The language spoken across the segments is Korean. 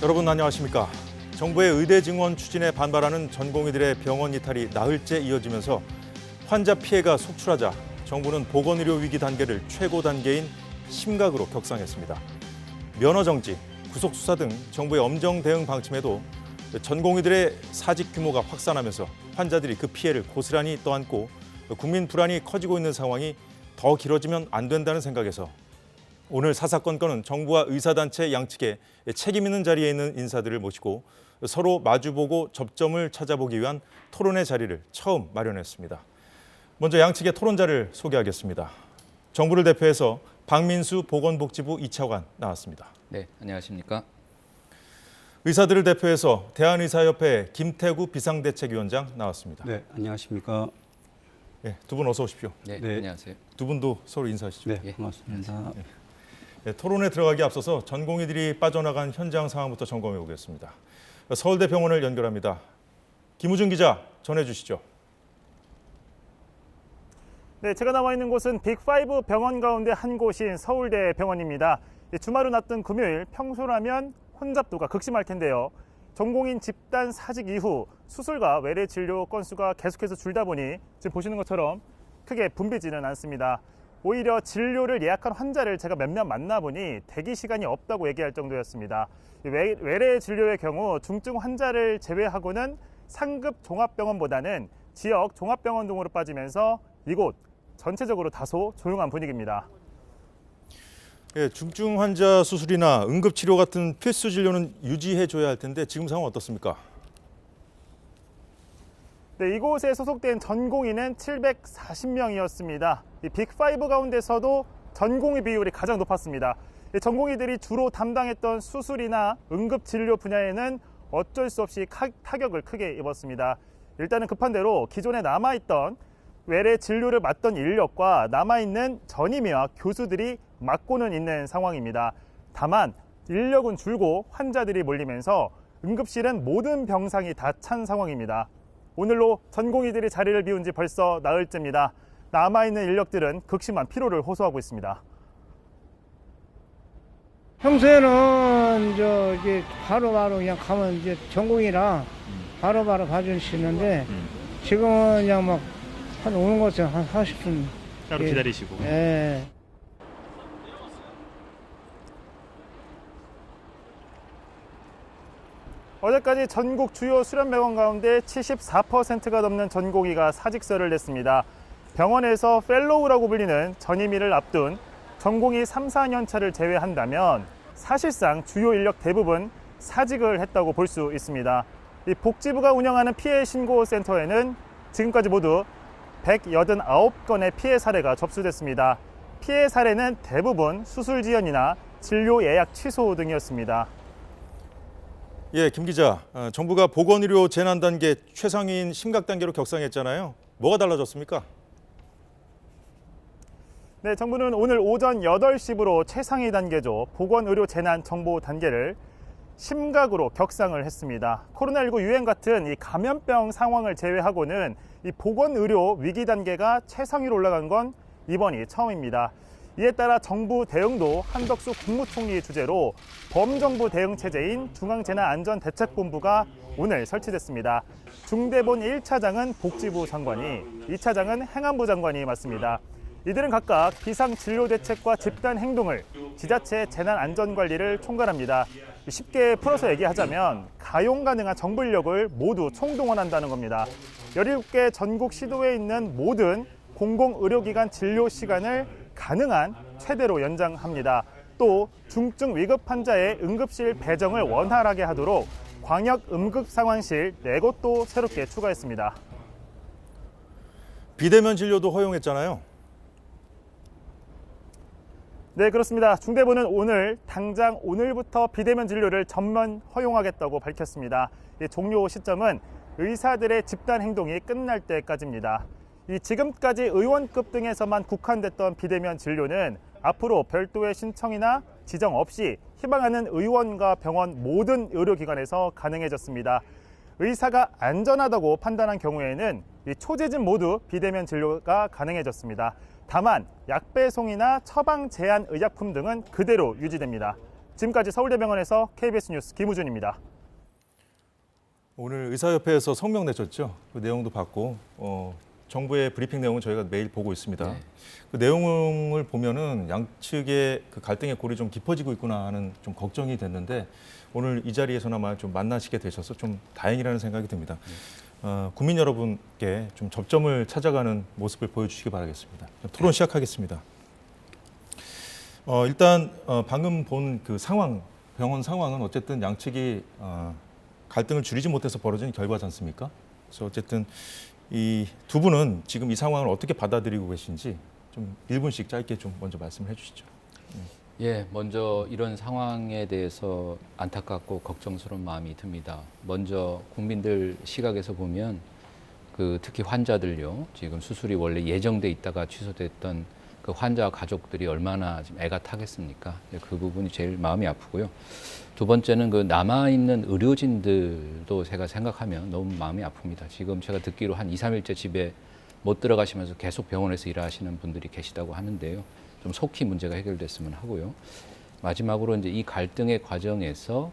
여러분 안녕하십니까? 정부의 의대 증원 추진에 반발하는 전공의들의 병원 이탈이 나흘째 이어지면서 환자 피해가 속출하자 정부는 보건의료 위기 단계를 최고 단계인 심각으로 격상했습니다. 면허 정지, 구속 수사 등 정부의 엄정 대응 방침에도 전공의들의 사직 규모가 확산하면서 환자들이 그 피해를 고스란히 떠안고 국민 불안이 커지고 있는 상황이 더 길어지면 안 된다는 생각에서 오늘 사사건건은 정부와 의사단체 양측에 책임 있는 자리에 있는 인사들을 모시고 서로 마주보고 접점을 찾아보기 위한 토론의 자리를 처음 마련했습니다. 먼저 양측의 토론자를 소개하겠습니다. 정부를 대표해서 박민수 보건복지부 2차관 나왔습니다. 네, 안녕하십니까? 의사들을 대표해서 대한의사협회 김태구 비상대책위원장 나왔습니다. 네, 안녕하십니까? 네, 두 분 어서 오십시오. 네, 네. 안녕하세요. 두 분도 서로 인사하시죠. 네, 예, 반갑습니다. 네, 토론에 들어가기 앞서서 전공의들이 빠져나간 현장 상황부터 점검해 보겠습니다. 서울대 병원을 연결합니다. 김우준 기자 전해주시죠. 네, 제가 나와 있는 곳은 빅5 병원 가운데 한 곳인 서울대 병원입니다. 주말을 앞둔 금요일 평소라면 혼잡도가 극심할 텐데요. 전공인 집단 사직 이후 수술과 외래 진료 건수가 계속해서 줄다 보니 지금 보시는 것처럼 크게 붐비지는 않습니다. 오히려 진료를 예약한 환자를 제가 몇몇 만나보니 대기 시간이 없다고 얘기할 정도였습니다. 외래 진료의 경우 중증 환자를 제외하고는 상급 종합병원보다는 지역 종합병원 등으로 빠지면서 이곳 전체적으로 다소 조용한 분위기입니다. 예, 중증 환자 수술이나 응급치료 같은 필수 진료는 유지해줘야 할 텐데 지금 상황 어떻습니까? 네, 이곳에 소속된 전공의는 740명이었습니다. 이 빅5 가운데서도 전공의 비율이 가장 높았습니다. 전공의들이 주로 담당했던 수술이나 응급진료 분야에는 어쩔 수 없이 타격을 크게 입었습니다. 일단은 급한 대로 기존에 남아있던 외래 진료를 맡던 인력과 남아있는 전임의와 교수들이 맡고는 있는 상황입니다. 다만 인력은 줄고 환자들이 몰리면서 응급실은 모든 병상이 다 찬 상황입니다. 오늘로 전공의들이 자리를 비운 지 벌써 나흘째입니다. 남아있는 인력들은 극심한 피로를 호소하고 있습니다. 평소에는 이제 바로바로 그냥 가면 이제 전공이라 바로바로 봐줄 수 있는데 지금은 그냥 막 한 오는 것은 한 40분 따로 기다리시고. 예. 어제까지 전국 주요 수련병원 가운데 74%가 넘는 전공의가 사직서를 냈습니다. 병원에서 펠로우라고 불리는 전임의를 앞둔 전공의 3, 4년 차를 제외한다면 사실상 주요 인력 대부분 사직을 했다고 볼 수 있습니다. 이 복지부가 운영하는 피해 신고 센터에는 지금까지 모두 189건의 피해 사례가 접수됐습니다. 피해 사례는 대부분 수술 지연이나 진료 예약 취소 등이었습니다. 예, 김 기자, 정부가 보건의료 재난 단계 최상위인 심각 단계로 격상했잖아요. 뭐가 달라졌습니까? 네, 정부는 오늘 오전 8시부로 최상위 단계죠. 보건의료 재난 정보 단계를 심각으로 격상을 했습니다. 코로나19 유행 같은 이 감염병 상황을 제외하고는 이 보건의료 위기 단계가 최상위로 올라간 건 이번이 처음입니다. 이에 따라 정부 대응도 한덕수 국무총리 주재로 범정부 대응 체제인 중앙재난안전대책본부가 오늘 설치됐습니다. 중대본 1차장은 복지부 장관이, 2차장은 행안부 장관이 맡습니다. 이들은 각각 비상진료대책과 집단 행동을, 지자체 재난안전관리를 총괄합니다. 쉽게 풀어서 얘기하자면 가용 가능한 정부 인력을 모두 총동원한다는 겁니다. 17개 전국 시도에 있는 모든 공공의료기관 진료 시간을 가능한 최대로 연장합니다. 또 중증 위급 환자의 응급실 배정을 원활하게 하도록 광역 응급상황실 4곳도 새롭게 추가했습니다. 비대면 진료도 허용했잖아요. 네, 그렇습니다. 중대본은 당장 오늘부터 비대면 진료를 전면 허용하겠다고 밝혔습니다. 이 종료 시점은 의사들의 집단 행동이 끝날 때까지입니다. 지금까지 의원급 등에서만 국한됐던 비대면 진료는 앞으로 별도의 신청이나 지정 없이 희망하는 의원과 병원 모든 의료기관에서 가능해졌습니다. 의사가 안전하다고 판단한 경우에는 초재진 모두 비대면 진료가 가능해졌습니다. 다만 약 배송이나 처방 제한 의약품 등은 그대로 유지됩니다. 지금까지 서울대병원에서 KBS 뉴스 김우준입니다. 오늘 의사협회에서 성명 내셨죠. 그 내용도 봤고 정부의 브리핑 내용은 저희가 매일 보고 있습니다. 네. 그 내용을 보면은 양측의 그 갈등의 골이 좀 깊어지고 있구나 하는 좀 걱정이 됐는데 오늘 이 자리에서나마 좀 만나시게 되셔서 좀 다행이라는 생각이 듭니다. 국민 여러분께 좀 접점을 찾아가는 모습을 보여주시기 바라겠습니다. 토론 시작하겠습니다. 일단 방금 본 그 상황, 병원 상황은 어쨌든 양측이 갈등을 줄이지 못해서 벌어진 결과지 않습니까? 그래서 어쨌든 이 두 분은 지금 이 상황을 어떻게 받아들이고 계신지 좀 1분씩 짧게 좀 먼저 말씀을 해주시죠. 예, 먼저 이런 상황에 대해서 안타깝고 걱정스러운 마음이 듭니다. 먼저 국민들 시각에서 보면 그 특히 환자들요. 지금 수술이 원래 예정돼 있다가 취소됐던 그 환자 가족들이 얼마나 지금 애가 타겠습니까? 그 부분이 제일 마음이 아프고요. 두 번째는 그 남아있는 의료진들도 제가 생각하면 너무 마음이 아픕니다. 지금 제가 듣기로 한 2, 3일째 집에 못 들어가시면서 계속 병원에서 일하시는 분들이 계시다고 하는데요. 좀 속히 문제가 해결됐으면 하고요. 마지막으로 이제 이 갈등의 과정에서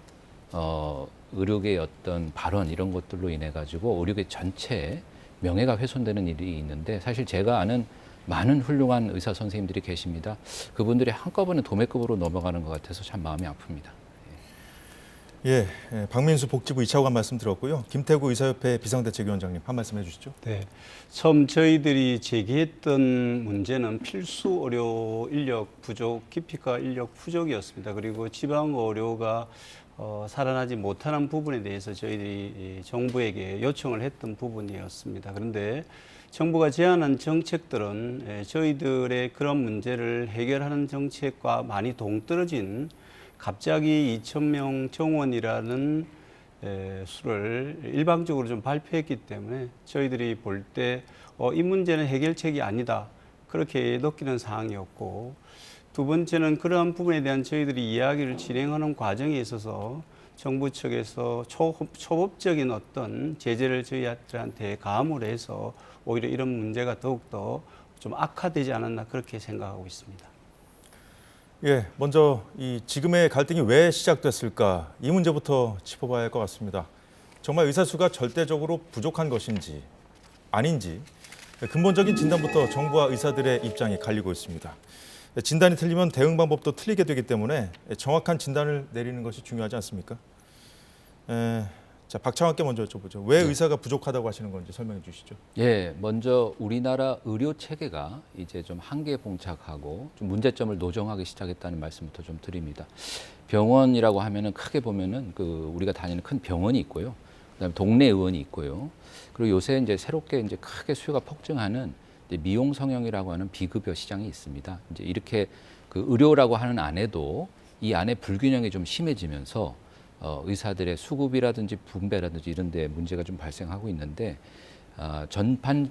의료계의 어떤 발언 이런 것들로 인해 가지고 의료계 전체의 명예가 훼손되는 일이 있는데 사실 제가 아는 많은 훌륭한 의사 선생님들이 계십니다. 그분들이 한꺼번에 도매급으로 넘어가는 것 같아서 참 마음이 아픕니다. 예, 박민수 복지부 2차관 말씀 들었고요. 김태구 의사협회 비상대책위원장님 한 말씀 해주시죠. 네, 처음 저희들이 제기했던 문제는 필수 의료 인력 부족, 기피과 인력 부족이었습니다. 그리고 지방 의료가 살아나지 못하는 부분에 대해서 저희들이 정부에게 요청을 했던 부분이었습니다. 그런데 정부가 제안한 정책들은 저희들의 그런 문제를 해결하는 정책과 많이 동떨어진 갑자기 2,000명 정원이라는 수를 일방적으로 좀 발표했기 때문에 저희들이 볼 때 이 문제는 해결책이 아니다 그렇게 느끼는 사항이었고 두 번째는 그러한 부분에 대한 저희들이 이야기를 진행하는 과정에 있어서 정부 측에서 초법적인 어떤 제재를 저희들한테 가함으로 해서 오히려 이런 문제가 더욱더 좀 악화되지 않았나 그렇게 생각하고 있습니다. 예, 먼저 이 지금의 갈등이 왜 시작됐을까 이 문제부터 짚어봐야 할 것 같습니다. 정말 의사 수가 절대적으로 부족한 것인지 아닌지 근본적인 진단부터 정부와 의사들의 입장이 갈리고 있습니다. 진단이 틀리면 대응 방법도 틀리게 되기 때문에 정확한 진단을 내리는 것이 중요하지 않습니까? 자, 박창환께 먼저 여쭤보죠. 왜 의사가 부족하다고 하시는 건지 설명해 주시죠. 예, 먼저 우리나라 의료 체계가 이제 좀 한계에 봉착하고 좀 문제점을 노정하기 시작했다는 말씀부터 좀 드립니다. 병원이라고 하면은 크게 보면은 그 우리가 다니는 큰 병원이 있고요. 그다음에 동네 의원이 있고요. 그리고 요새 이제 새롭게 이제 크게 수요가 폭증하는 이제 미용 성형이라고 하는 비급여 시장이 있습니다. 이제 이렇게 그 의료라고 하는 안에도 이 안에 불균형이 좀 심해지면서 의사들의 수급이라든지 분배라든지 이런 데 문제가 좀 발생하고 있는데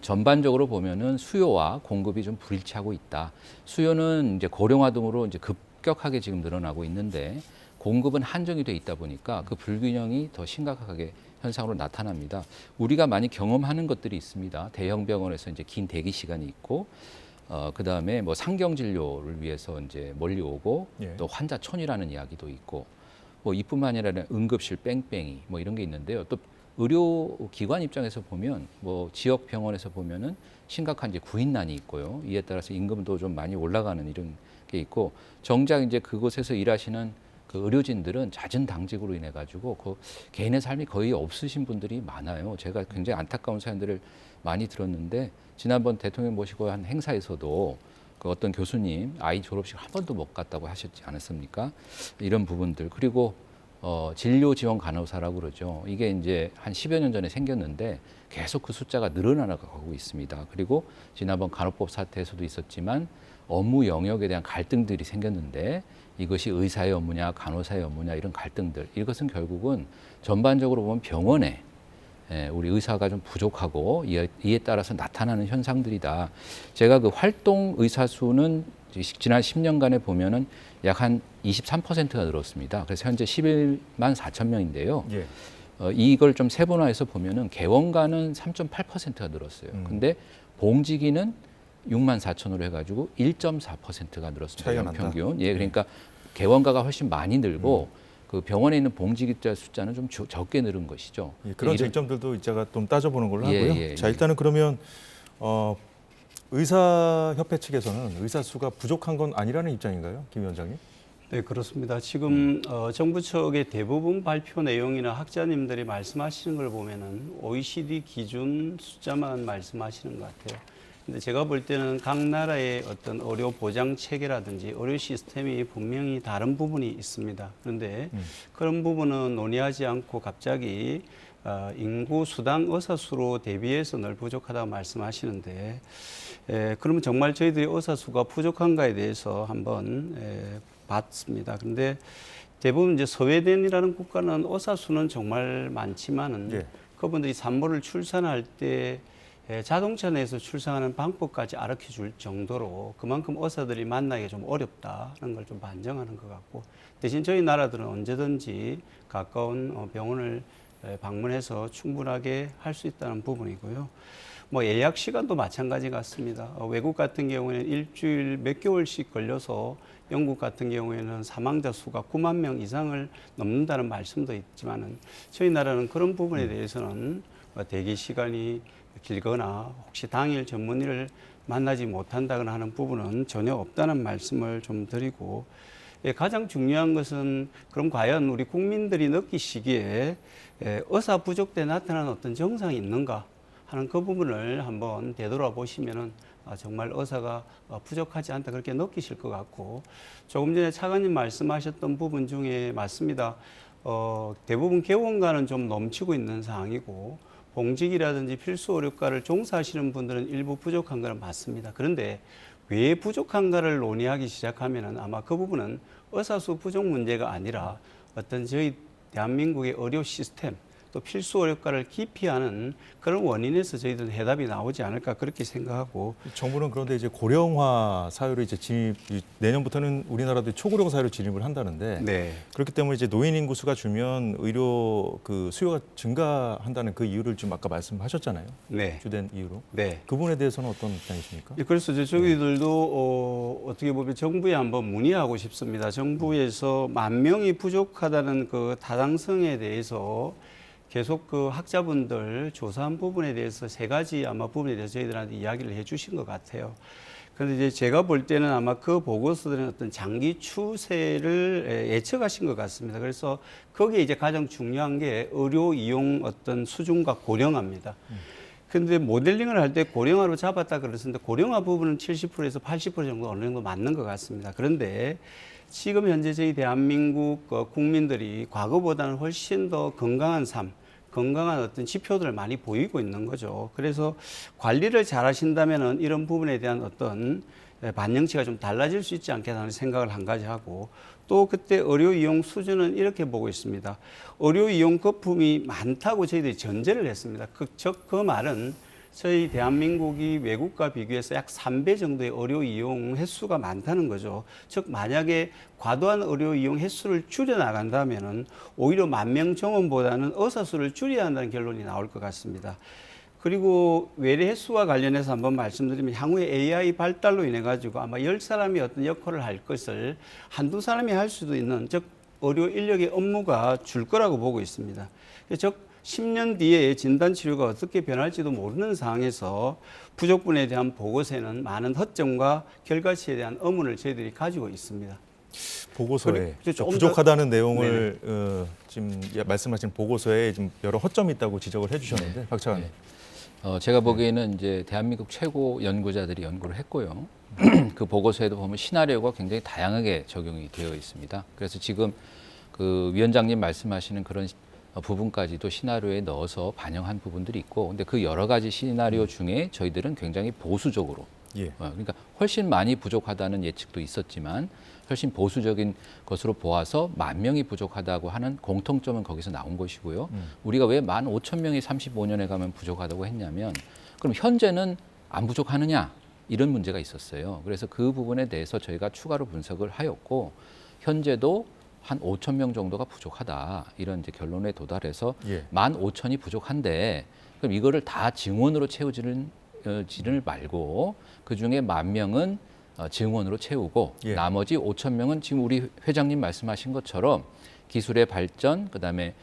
전반적으로 보면은 수요와 공급이 좀 불일치하고 있다. 수요는 이제 고령화 등으로 이제 급격하게 지금 늘어나고 있는데 공급은 한정이 돼 있다 보니까 그 불균형이 더 심각하게 현상으로 나타납니다. 우리가 많이 경험하는 것들이 있습니다. 대형 병원에서 이제 긴 대기 시간이 있고 그다음에 뭐 상경 진료를 위해서 이제 멀리 오고 예. 또 환자촌이라는 이야기도 있고 뭐 이뿐만 아니라 응급실 뺑뺑이 뭐 이런 게 있는데요. 또 의료기관 입장에서 보면 뭐 지역 병원에서 보면은 심각한 이제 구인난이 있고요. 이에 따라서 임금도 좀 많이 올라가는 이런 게 있고 정작 이제 그곳에서 일하시는 그 의료진들은 잦은 당직으로 인해 가지고 그 개인의 삶이 거의 없으신 분들이 많아요. 제가 굉장히 안타까운 사연들을 많이 들었는데 지난번 대통령 모시고 한 행사에서도 그 어떤 교수님 아이 졸업식 한 번도 못 갔다고 하셨지 않았습니까? 이런 부분들 그리고 진료 지원 간호사라고 그러죠. 이게 이제 한 10여 년 전에 생겼는데 계속 그 숫자가 늘어나가고 있습니다. 그리고 지난번 간호법 사태에서도 있었지만 업무 영역에 대한 갈등들이 생겼는데 이것이 의사의 업무냐 간호사의 업무냐 이런 갈등들 이것은 결국은 전반적으로 보면 병원에 우리 의사가 좀 부족하고 이에 따라서 나타나는 현상들이다. 제가 그 활동 의사 수는 지난 10년간에 보면은 약 한 23%가 늘었습니다. 그래서 현재 11만 4천 명인데요. 예. 이걸 좀 세분화해서 보면은 개원가는 3.8%가 늘었어요. 근데 봉지기는 6만 4천으로 해가지고 1.4%가 늘었습니다. 차이가 난다. 평균. 예, 그러니까 개원가가 훨씬 많이 늘고 그 병원에 있는 봉직자 숫자는 좀 적게 늘은 것이죠. 예, 그런 이런- 쟁점들도 이자가 좀 따져보는 걸로 하고요. 예, 자, 예. 일단은 그러면 의사협회 측에서는 의사 수가 부족한 건 아니라는 입장인가요, 김 위원장님? 네, 그렇습니다. 지금 정부 측의 대부분 발표 내용이나 학자님들이 말씀하시는 걸 보면은 OECD 기준 숫자만 말씀하시는 것 같아요. 근데 제가 볼 때는 각 나라의 어떤 의료 보장 체계라든지 의료 시스템이 분명히 다른 부분이 있습니다. 그런데 그런 부분은 논의하지 않고 갑자기 인구 수당 의사 수로 대비해서 늘 부족하다고 말씀하시는데, 그러면 정말 저희들이 의사 수가 부족한가에 대해서 한번 봤습니다. 그런데 대부분 이제 스웨덴이라는 국가는 의사 수는 정말 많지만은 예. 그분들이 산모를 출산할 때 자동차 내에서 출산하는 방법까지 가르쳐 줄 정도로 그만큼 의사들이 만나기가 좀 어렵다는 걸 좀 반증하는 것 같고, 대신 저희 나라들은 언제든지 가까운 병원을 방문해서 충분하게 할 수 있다는 부분이고요. 뭐 예약 시간도 마찬가지 같습니다. 외국 같은 경우에는 일주일 몇 개월씩 걸려서 영국 같은 경우에는 사망자 수가 9만 명 이상을 넘는다는 말씀도 있지만은 저희 나라는 그런 부분에 대해서는 대기 시간이 길거나 혹시 당일 전문의를 만나지 못한다거나 하는 부분은 전혀 없다는 말씀을 좀 드리고, 가장 중요한 것은 그럼 과연 우리 국민들이 느끼시기에 의사 부족 때 나타나는 어떤 증상이 있는가 하는 그 부분을 한번 되돌아보시면은 정말 의사가 부족하지 않다 그렇게 느끼실 것 같고, 조금 전에 차관님 말씀하셨던 부분 중에 맞습니다. 대부분 개원가는 좀 넘치고 있는 상황이고 봉직이라든지 필수 의료과를 종사하시는 분들은 일부 부족한 것은 맞습니다. 그런데 왜 부족한가를 논의하기 시작하면은 아마 그 부분은 의사 수 부족 문제가 아니라 어떤 저희 대한민국의 의료 시스템 또 필수 의료과를 기피하는 그런 원인에서 저희들은 해답이 나오지 않을까 그렇게 생각하고, 정부는 그런데 이제 고령화 사회로 이제 내년부터는 우리나라도 초고령 사회로 진입을 한다는데 네. 그렇기 때문에 이제 노인 인구 수가 줄면 의료 그 수요가 증가한다는 그 이유를 좀 아까 말씀하셨잖아요. 네. 주된 이유로. 네. 그 부분에 대해서는 어떤 입장이십니까? 그래서 저희들도 어떻게 보면 정부에 한번 문의하고 싶습니다. 정부에서 10,000명이 부족하다는 그 타당성에 대해서 계속 그 학자분들 조사한 부분에 대해서 세 가지 아마 부분에 대해서 저희들한테 이야기를 해주신 것 같아요. 그런데 이제 제가 볼 때는 아마 그 보고서들은 어떤 장기 추세를 예측하신 것 같습니다. 그래서 거기에 이제 가장 중요한 게 의료 이용 어떤 수준과 고령화입니다. 근데 모델링을 할 때 고령화로 잡았다 그랬었는데 고령화 부분은 70%에서 80% 정도 어느 정도 맞는 것 같습니다. 그런데 지금 현재 저희 대한민국 국민들이 과거보다는 훨씬 더 건강한 삶, 건강한 어떤 지표들을 많이 보이고 있는 거죠. 그래서 관리를 잘 하신다면은 이런 부분에 대한 어떤 반영치가 좀 달라질 수 있지 않겠다는 생각을 한 가지 하고, 또 그때 의료 이용 수준은 이렇게 보고 있습니다. 의료 이용 거품이 많다고 저희들이 전제를 했습니다. 그 말은 저희 대한민국이 외국과 비교해서 약 3배 정도의 의료 이용 횟수가 많다는 거죠. 즉 만약에 과도한 의료 이용 횟수를 줄여 나간다면은 오히려 10,000명 정원보다는 의사 수를 줄여야 한다는 결론이 나올 것 같습니다. 그리고 외래 횟수와 관련해서 한번 말씀드리면 향후에 AI 발달로 인해 가지고 아마 10사람이 어떤 역할을 할 것을 한두 사람이 할 수도 있는, 즉 의료 인력의 업무가 줄 거라고 보고 있습니다. 즉 10년 뒤에 진단치료가 어떻게 변할지도 모르는 상황에서 부족분에 대한 보고서에는 많은 허점과 결과치에 대한 의문을 저희들이 가지고 있습니다. 보고서에 조금 더- 부족하다는 내용을 지금 말씀하신 보고서에 좀 여러 허점이 있다고 지적을 해주셨는데 박 차관님. 제가 보기에는 이제 대한민국 최고 연구자들이 연구를 했고요. 그 보고서에도 보면 시나리오가 굉장히 다양하게 적용이 되어 있습니다. 그래서 지금 그 위원장님 말씀하시는 그런 부분까지도 시나리오에 넣어서 반영한 부분들이 있고, 근데 그 여러 가지 시나리오 중에 저희들은 굉장히 보수적으로, 예. 그러니까 훨씬 많이 부족하다는 예측도 있었지만 훨씬 보수적인 것으로 보아서 10,000명이 부족하다고 하는 공통점은 거기서 나온 것이고요. 우리가 왜 15,000명이 35년에 가면 부족하다고 했냐면, 그럼 현재는 안 부족하느냐 이런 문제가 있었어요. 그래서 그 부분에 대해서 저희가 추가로 분석을 하였고, 현재도 한 5,000명 정도가 부족하다 이런 이제 결론에 도달해서 예. 15,000이 부족한데, 그럼 이거를 다 증원으로 채우지는 말고 그 중에 10,000명은 증원으로 채우고 예. 나머지 5천 명은 지금 우리 회장님 말씀하신 것처럼 기술의 발전, 그다음에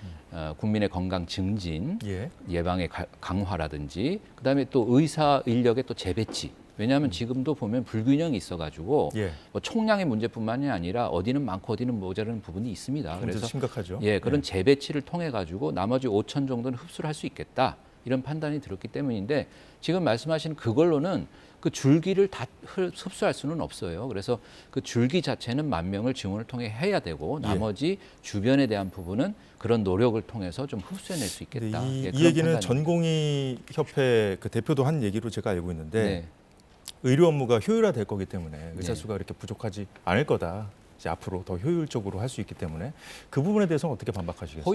국민의 건강 증진, 예. 예방의 강화라든지, 그다음에 또 의사 인력의 또 재배치. 왜냐하면 지금도 보면 불균형이 있어가지고 예. 뭐 총량의 문제뿐만이 아니라 어디는 많고 어디는 모자라는 부분이 있습니다. 문제도 그래서 심각하죠. 예, 그런 재배치를 통해 가지고 나머지 5천 정도는 흡수를 할 수 있겠다. 이런 판단이 들었기 때문인데 지금 말씀하신 그걸로는 그 줄기를 다 흡수할 수는 없어요. 그래서 그 줄기 자체는 10,000명을 증원을 통해 해야 되고 나머지 주변에 대한 부분은 그런 노력을 통해서 좀 흡수해낼 수 있겠다. 이 그런 얘기는 판단입니다. 전공의 협회 그 대표도 한 얘기로 제가 알고 있는데 네. 의료 업무가 효율화될 거기 때문에 의사 수가 이렇게 부족하지 않을 거다. 이제 앞으로 더 효율적으로 할 수 있기 때문에 그 부분에 대해서는 어떻게 반박하시겠습니까?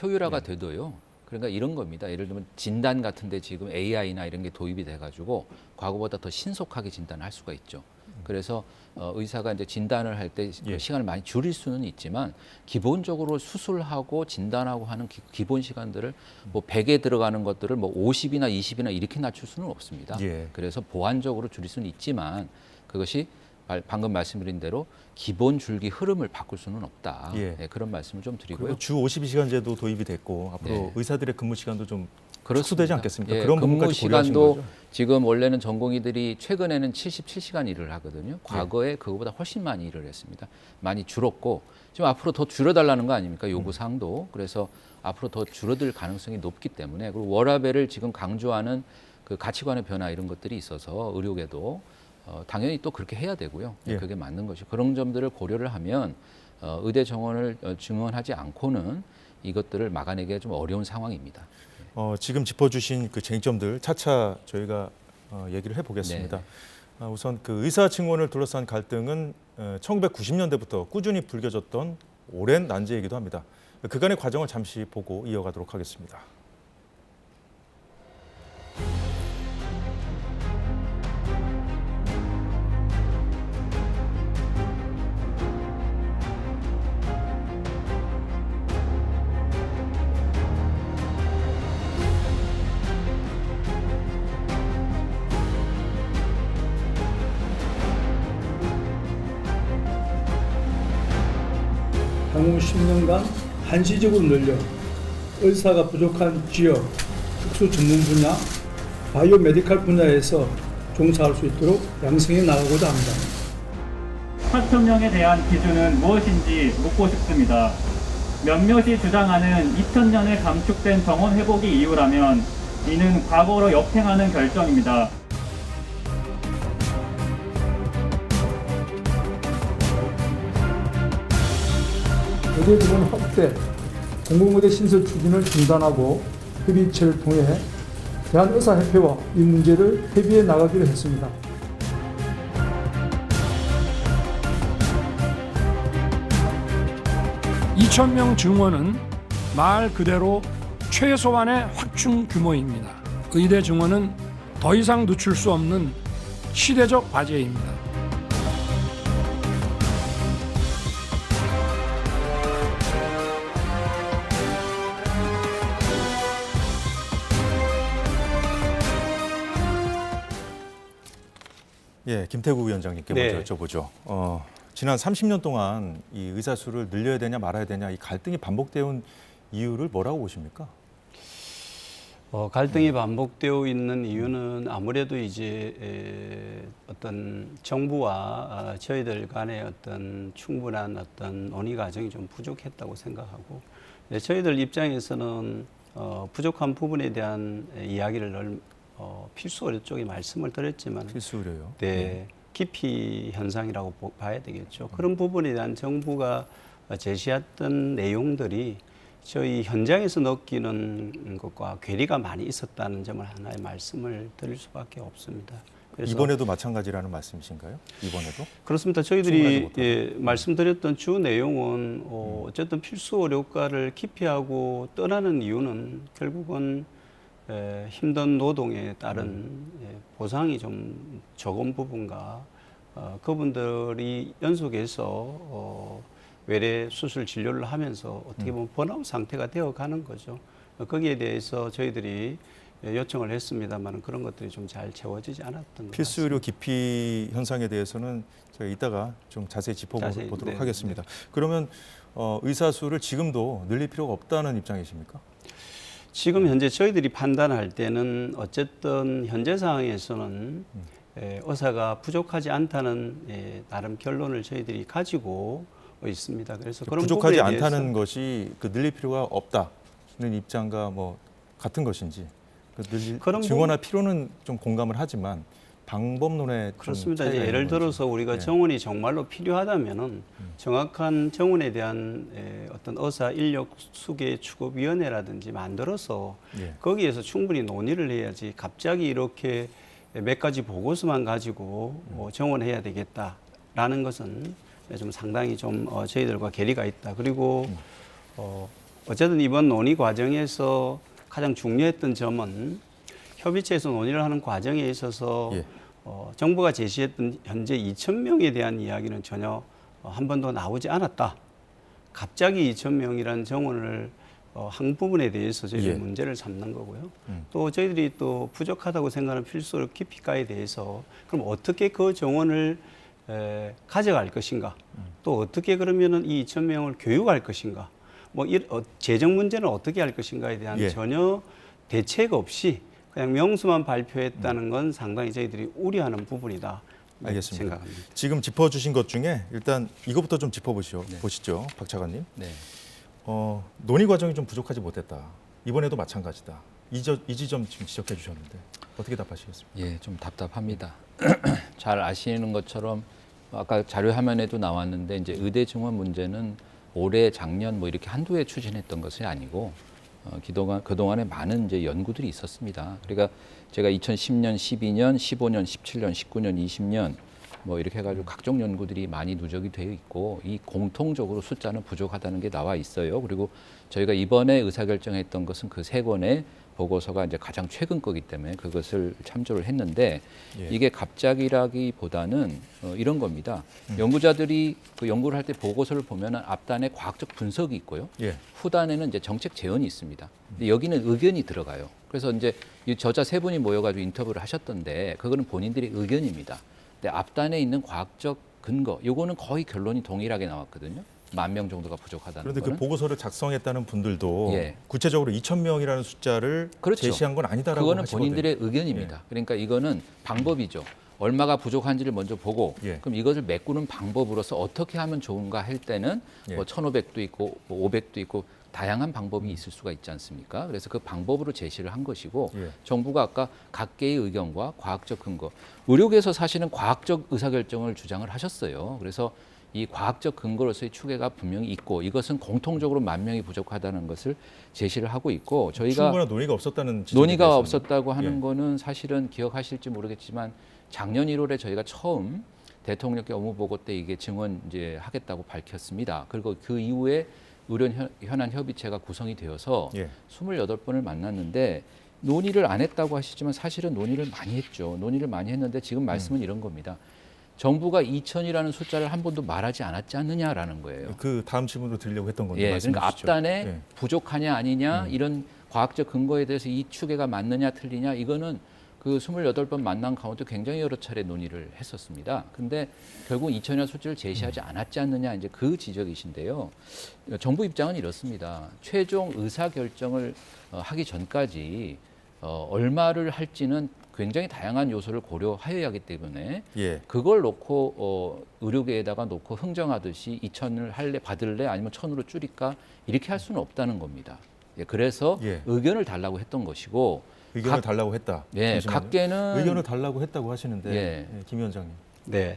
효율화가 돼도요. 그러니까 이런 겁니다. 예를 들면 진단 같은데 지금 AI나 이런 게 도입이 돼가지고 과거보다 더 신속하게 진단을 할 수가 있죠. 그래서 의사가 이제 진단을 할 때 예. 시간을 많이 줄일 수는 있지만 기본적으로 수술하고 진단하고 하는 기본 시간들을 뭐 100에 들어가는 것들을 뭐 50이나 20이나 이렇게 낮출 수는 없습니다. 예. 그래서 보완적으로 줄일 수는 있지만 그것이 방금 말씀드린 대로 기본 줄기 흐름을 바꿀 수는 없다. 예. 네, 그런 말씀을 좀 드리고요. 그리고 주 52시간제도 도입이 됐고 앞으로 네. 의사들의 근무 시간도 좀 그렇습니다. 축소되지 않겠습니까? 예, 그런 근무 부분까지 고려하신 시간도 거죠? 지금 원래는 전공의들이 최근에는 77시간 일을 하거든요. 예. 과거에 그거보다 훨씬 많이 일을 했습니다. 많이 줄었고 지금 앞으로 더 줄여달라는 거 아닙니까? 요구 사항도. 그래서 앞으로 더 줄어들 가능성이 높기 때문에 그리고 워라밸을 지금 강조하는 그 가치관의 변화 이런 것들이 있어서 의료계도 당연히 또 그렇게 해야 되고요. 예. 그게 맞는 것이 그런 점들을 고려를 하면 의대 정원을 증원하지 않고는 이것들을 막아내기가 좀 어려운 상황입니다. 지금 짚어주신 그 쟁점들 차차 저희가 얘기를 해보겠습니다. 네. 우선 그 의사 증원을 둘러싼 갈등은 1990년대부터 꾸준히 불겨졌던 오랜 난제이기도 합니다. 그간의 과정을 잠시 보고 이어가도록 하겠습니다. 향후 10년간 한시적으로 늘려 의사가 부족한 지역, 특수 전문 분야, 바이오메디칼 분야에서 종사할 수 있도록 양성해 나가고자 합니다. 화천령에 대한 기준은 무엇인지 묻고 싶습니다. 몇몇이 주장하는 2000년에 감축된 정원 회복이 이유라면 이는 과거로 역행하는 결정입니다. 의대 지원 확대, 공공의대 신설 추진을 중단하고 협의체를 통해 대한의사협회와 이 문제를 협의해 나가기로 했습니다. (2,000명) 증원은 말 그대로 최소한의 확충 규모입니다. 의대 증원은 더 이상 늦출 수 없는 시대적 과제입니다. 예, 김태구 위원장님께 네. 먼저 여쭤보죠. 지난 30년 동안 이 의사 수를 늘려야 되냐 말아야 되냐 이 갈등이 반복되어 온 이유를 뭐라고 보십니까? 갈등이 반복되어 있는 이유는 아무래도 이제 어떤 정부와 저희들 간의 어떤 충분한 어떤 논의 과정이 좀 부족했다고 생각하고 저희들 입장에서는 부족한 부분에 대한 이야기를 필수 의료 쪽에 말씀을 드렸지만 필수 의료요. 네, 기피 현상이라고 봐야 되겠죠. 그런 부분에 대한 정부가 제시했던 내용들이 저희 현장에서 느끼는 것과 괴리가 많이 있었다는 점을 하나의 말씀을 드릴 수밖에 없습니다. 그래서 이번에도 마찬가지라는 말씀이신가요? 이번에도? 그렇습니다. 충분하지 저희들이 못하고. 말씀드렸던 주 내용은 어쨌든 필수 의료과를 기피하고 떠나는 이유는 결국은 힘든 노동에 따른 보상이 좀 적은 부분과 그분들이 연속해서 외래 수술 진료를 하면서 어떻게 보면 번아웃 상태가 되어가는 거죠. 거기에 대해서 저희들이 요청을 했습니다만 그런 것들이 좀 잘 채워지지 않았던 것 필수 의료 기피 현상에 대해서는 저희가 이따가 좀 자세히 짚어보도록 네, 하겠습니다. 그러면 의사 수를 지금도 늘릴 필요가 없다는 입장이십니까? 지금 현재 저희들이 판단할 때는 어쨌든 현재 상황에서는 의사가 부족하지 않다는 나름 결론을 저희들이 가지고 있습니다. 그래서 그런 부족하지 부분에 대해서 않다는 것이 늘릴 필요가 없다는 입장과 뭐 같은 것인지 그런 증원할 필요는 좀 공감을 하지만 방법론에 그렇습니다. 좀 차이가 예를 있는 건지. 들어서 우리가 정원이 정말로 필요하다면은 정확한 정원에 대한 어떤 의사 인력 수계 추급위원회라든지 만들어서 예. 거기에서 충분히 논의를 해야지 갑자기 이렇게 몇 가지 보고서만 가지고 정원해야 되겠다라는 것은 좀 상당히 좀 저희들과 괴리가 있다. 그리고 어쨌든 이번 논의 과정에서 가장 중요했던 점은 협의체에서 논의를 하는 과정에 있어서 예. 정부가 제시했던 현재 2,000명에 대한 이야기는 전혀 한 번도 나오지 않았다. 갑자기 2,000명이라는 정원을 한 부분에 대해서 저희들이 예. 문제를 삼는 거고요. 또 저희들이 또 부족하다고 생각하는 필수 기피가에 대해서 그럼 어떻게 그 정원을 가져갈 것인가? 또 어떻게 그러면은 이 2,000명을 교육할 것인가? 뭐 재정 문제는 어떻게 할 것인가에 대한 예. 전혀 대책 없이 그냥 명수만 발표했다는 건 상당히 저희들이 우려하는 부분이다. 알겠습니다. 생각합니다. 지금 짚어주신 것 중에 일단 이것부터 좀 짚어보시죠. 박 차관님. 네. 논의 과정이 좀 부족하지 못했다. 이번에도 마찬가지다. 이 지점 지금 지적해 주셨는데 어떻게 답하시겠습니까? 예, 좀 답답합니다. 잘 아시는 것처럼 아까 자료 화면에도 나왔는데 이제 의대 증원 문제는 올해, 작년 뭐 이렇게 한두 해 추진했던 것이 아니고 그동안에 많은 이제 연구들이 있었습니다. 그러니까 제가 2010년, 12년, 15년, 17년, 19년, 20년 뭐 이렇게 해가지고 각종 연구들이 많이 누적이 되어 있고 이 공통적으로 숫자는 부족하다는 게 나와 있어요. 그리고 저희가 이번에 의사결정했던 것은 그 세 권의 보고서가 이제 가장 최근 거기 때문에 그것을 참조를 했는데 예. 이게 갑자기라기보다는 이런 겁니다. 연구자들이 그 연구를 할 때 보고서를 보면 앞단에 과학적 분석이 있고요. 예. 후단에는 이제 정책 제언이 있습니다. 근데 여기는 의견이 들어가요. 그래서 이제 이 저자 세 분이 모여가지고 인터뷰를 하셨던데 그거는 본인들의 의견입니다. 근데 앞단에 있는 과학적 근거, 요거는 거의 결론이 동일하게 나왔거든요. 10,000명 정도가 부족하다는 그런데 거는. 그 보고서를 작성했다는 분들도 예. 구체적으로 2,000명이라는 숫자를 그렇죠. 제시한 건 아니다라고 그거는 하시거든요. 본인들의 의견입니다. 그러니까 이거는 방법이죠. 얼마가 부족한지를 먼저 보고 예. 그럼 이것을 메꾸는 방법으로서 어떻게 하면 좋은가 할 때는 예. 뭐 1,500도 있고 뭐 500도 있고 다양한 방법이 있을 수가 있지 않습니까? 그래서 그 방법으로 제시를 한 것이고 예. 정부가 아까 각계의 의견과 과학적 근거, 의료계에서 사실은 과학적 의사결정을 주장을 하셨어요. 그래서 이 과학적 근거로서의 추계가 분명히 있고 이것은 공통적으로 10,000명이 부족하다는 것을 제시를 하고 있고 저희가 충분한 논의가 없었다는 지적에 논의가 대해서는. 없었다고 하는 예. 거는 사실은 기억하실지 모르겠지만 작년 1월에 저희가 처음 대통령께 업무보고 때 이게 증원 이제 하겠다고 밝혔습니다. 그리고 그 이후에 의료 현안 협의체가 구성이 되어서 예. 28번을 만났는데 논의를 안 했다고 하시지만 사실은 논의를 많이 했죠. 논의를 많이 했는데 지금 말씀은 이런 겁니다. 정부가 2,000이라는 숫자를 한 번도 말하지 않았지 않느냐라는 거예요. 그 다음 질문으로 드리려고 했던 건데 예, 말씀해 그러니까 주시죠. 앞단에 예. 부족하냐 아니냐 이런 과학적 근거에 대해서 이 추계가 맞느냐 틀리냐 이거는 그 28번 만난 가운데 굉장히 여러 차례 논의를 했었습니다. 근데 결국 2,000여 수치를 제시하지 않았지 않느냐 이제 그 지적이신데요. 정부 입장은 이렇습니다. 최종 의사 결정을 하기 전까지 얼마를 할지는 굉장히 다양한 요소를 고려하여야 하기 때문에 예. 그걸 놓고 의료계에다가 놓고 흥정하듯이 2,000을 할래 받을래 아니면 1,000으로 줄일까 이렇게 할 수는 없다는 겁니다. 예, 그래서 예. 의견을 달라고 했던 것이고 의견을 달라고 했다. 예, 잠시만요. 각계는 의견을 달라고 했다고 하시는데 예. 김 위원장님. 네.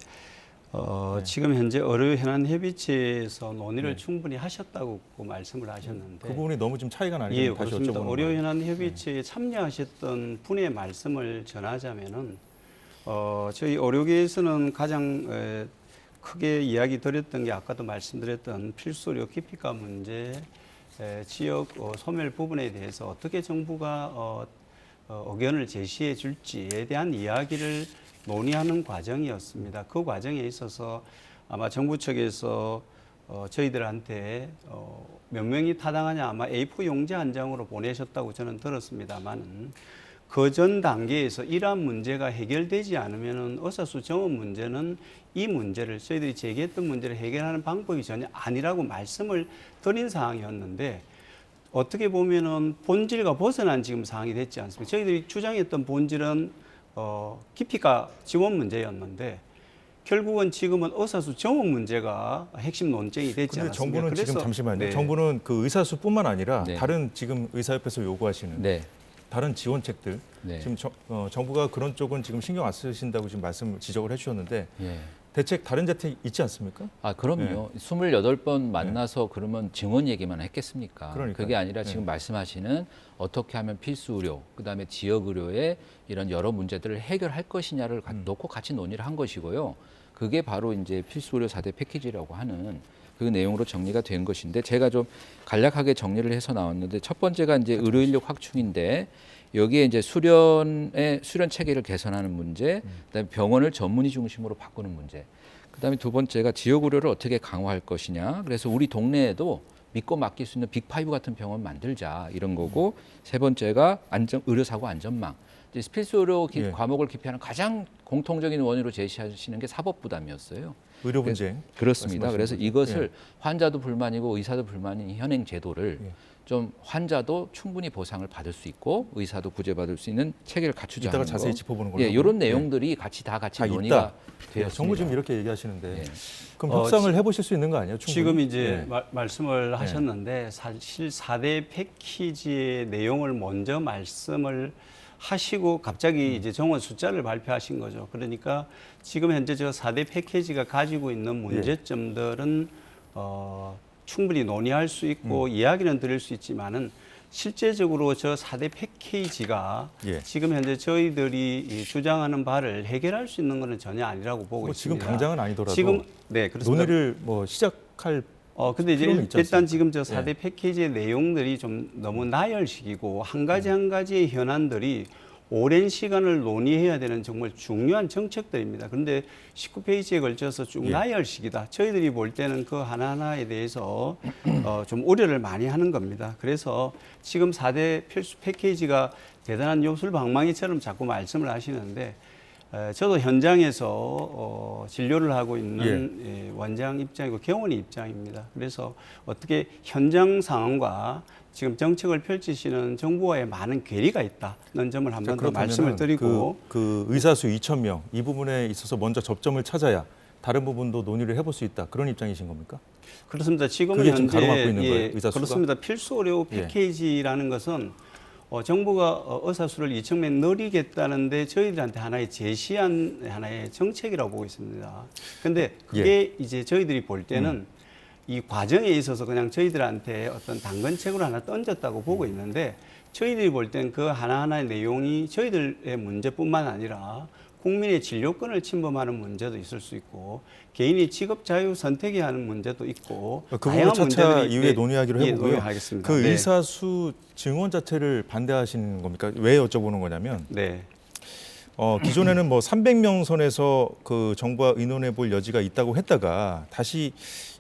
지금 현재 의료 현안 협의체에서 논의를 네. 충분히 하셨다고 말씀을 하셨는데 그 부분이 너무 좀 차이가 나니까 예, 다시 그렇습니다. 여쭤보는 의료 거예요. 현안 협의체에 참여하셨던 분의 말씀을 전하자면은 저희 의료계에서는 가장 크게 이야기 드렸던 게 아까도 말씀드렸던 필수 의료 기피가 문제, 지역 소멸 부분에 대해서 어떻게 정부가 의견을 제시해 줄지에 대한 이야기를 논의하는 과정이었습니다. 그 과정에 있어서 아마 정부 측에서 저희들한테 몇 명이 타당하냐 아마 A4 용지 한 장으로 보내셨다고 저는 들었습니다만은 그전 단계에서 이러한 문제가 해결되지 않으면 의사수 정원 문제는 이 문제를 저희들이 제기했던 문제를 해결하는 방법이 전혀 아니라고 말씀을 드린 상황이었는데 어떻게 보면은 본질과 벗어난 지금 상황이 됐지 않습니까? 저희들이 주장했던 본질은 깊이가 지원 문제였는데 결국은 지금은 의사수 정원 문제가 핵심 논쟁이 됐지 그런데 않습니까? 정부는 그래서 지금 잠시만요. 네. 정부는 그 의사수뿐만 아니라 네. 다른 지금 의사협회에서 요구하시는 네. 다른 지원책들 네. 지금 정부가 그런 쪽은 지금 신경 안 쓰신다고 지금 지적을 해주셨는데 예. 대책 다른 대책 있지 않습니까? 아, 그럼요. 28번 만나서 그러면 증원 얘기만 했겠습니까? 그러니까요. 그게 아니라 지금 말씀하시는 어떻게 하면 필수 의료, 그다음에 지역 의료의 이런 여러 문제들을 해결할 것이냐를 놓고 같이 논의를 한 것이고요. 그게 바로 이제 필수 의료 4대 패키지라고 하는 그 내용으로 정리가 된 것인데 제가 좀 간략하게 정리를 해서 나왔는데 첫 번째가 이제 의료 인력 확충인데 여기에 이제 수련 체계를 개선하는 문제, 그다음에 병원을 전문의 중심으로 바꾸는 문제. 그다음에 두 번째가 지역 의료를 어떻게 강화할 것이냐. 그래서 우리 동네에도 믿고 맡길 수 있는 빅5 같은 병원 만들자 이런 거고 세 번째가 의료사고 안전망. 이제 필수 의료 과목을 기피하는 가장 공통적인 원인으로 제시하시는 게 사법 부담이었어요. 의료 분쟁. 그렇습니다. 그래서 거죠. 이것을 환자도 불만이고 의사도 불만인 현행 제도를 좀 환자도 충분히 보상을 받을 수 있고 의사도 구제받을 수 있는 체계를 갖추자. 이따가 하는 자세히 거. 짚어보는 걸로. 예, 이런 내용들이 같이 다 논의가 있다. 되었습니다. 정부 지금 이렇게 얘기하시는데 예. 그럼 협상을 해보실 수 있는 거 아니에요? 충분히? 지금 이제 예. 말씀을 하셨는데 사실 4대 패키지의 내용을 먼저 말씀을 하시고 갑자기 이제 정원 숫자를 발표하신 거죠. 그러니까 지금 현재 저 4대 패키지가 가지고 있는 문제점들은 충분히 논의할 수 있고 이야기는 드릴 수 있지만은 실제적으로 저 4대 패키지가 지금 현재 저희들이 주장하는 바를 해결할 수 있는 것은 전혀 아니라고 보고 지금 있습니다. 당장은 아니더라도 지금 네, 그렇습니다. 논의를 시작할 근데 이제 필요는 있지 일단 않습니까? 지금 저 4대 패키지의 내용들이 좀 너무 나열식이고 한 가지 한 가지의 현안들이 오랜 시간을 논의해야 되는 정말 중요한 정책들입니다. 그런데 19페이지에 걸쳐서 쭉 나열식이다. 저희들이 볼 때는 그 하나하나에 대해서 좀 우려를 많이 하는 겁니다. 그래서 지금 4대 필수 패키지가 대단한 요술방망이처럼 자꾸 말씀을 하시는데 저도 현장에서 진료를 하고 있는 원장 입장이고 경원의 입장입니다. 그래서 어떻게 현장 상황과 지금 정책을 펼치시는 정부와의 많은 괴리가 있다는 점을 한 번 더 말씀을 드리고 그 의사수 2,000명 이 부분에 있어서 먼저 접점을 찾아야 다른 부분도 논의를 해볼 수 있다. 그런 입장이신 겁니까? 그렇습니다. 지금은 그게 지금 현재 가로막고 있는 거예요, 의사수가? 그렇습니다. 필수 의료 패키지라는 것은 정부가 의사수를 2,000명 늘리겠다는데 저희들한테 하나의 제시한 하나의 정책이라고 보고 있습니다. 그런데 그게 이제 저희들이 볼 때는 이 과정에 있어서 그냥 저희들한테 어떤 당근책으로 하나 던졌다고 보고 있는데 저희들이 볼 땐 그 하나하나의 내용이 저희들의 문제뿐만 아니라 국민의 진료권을 침범하는 문제도 있을 수 있고 개인이 직업 자유 선택해야 하는 문제도 있고 그 부분을 차차 이후에 논의하기로 해보고요. 논의하겠습니다. 그 의사수 증원 자체를 반대하시는 겁니까? 왜 여쭤보는 거냐면 기존에는 뭐 300명 선에서 그 정부와 의논해 볼 여지가 있다고 했다가 다시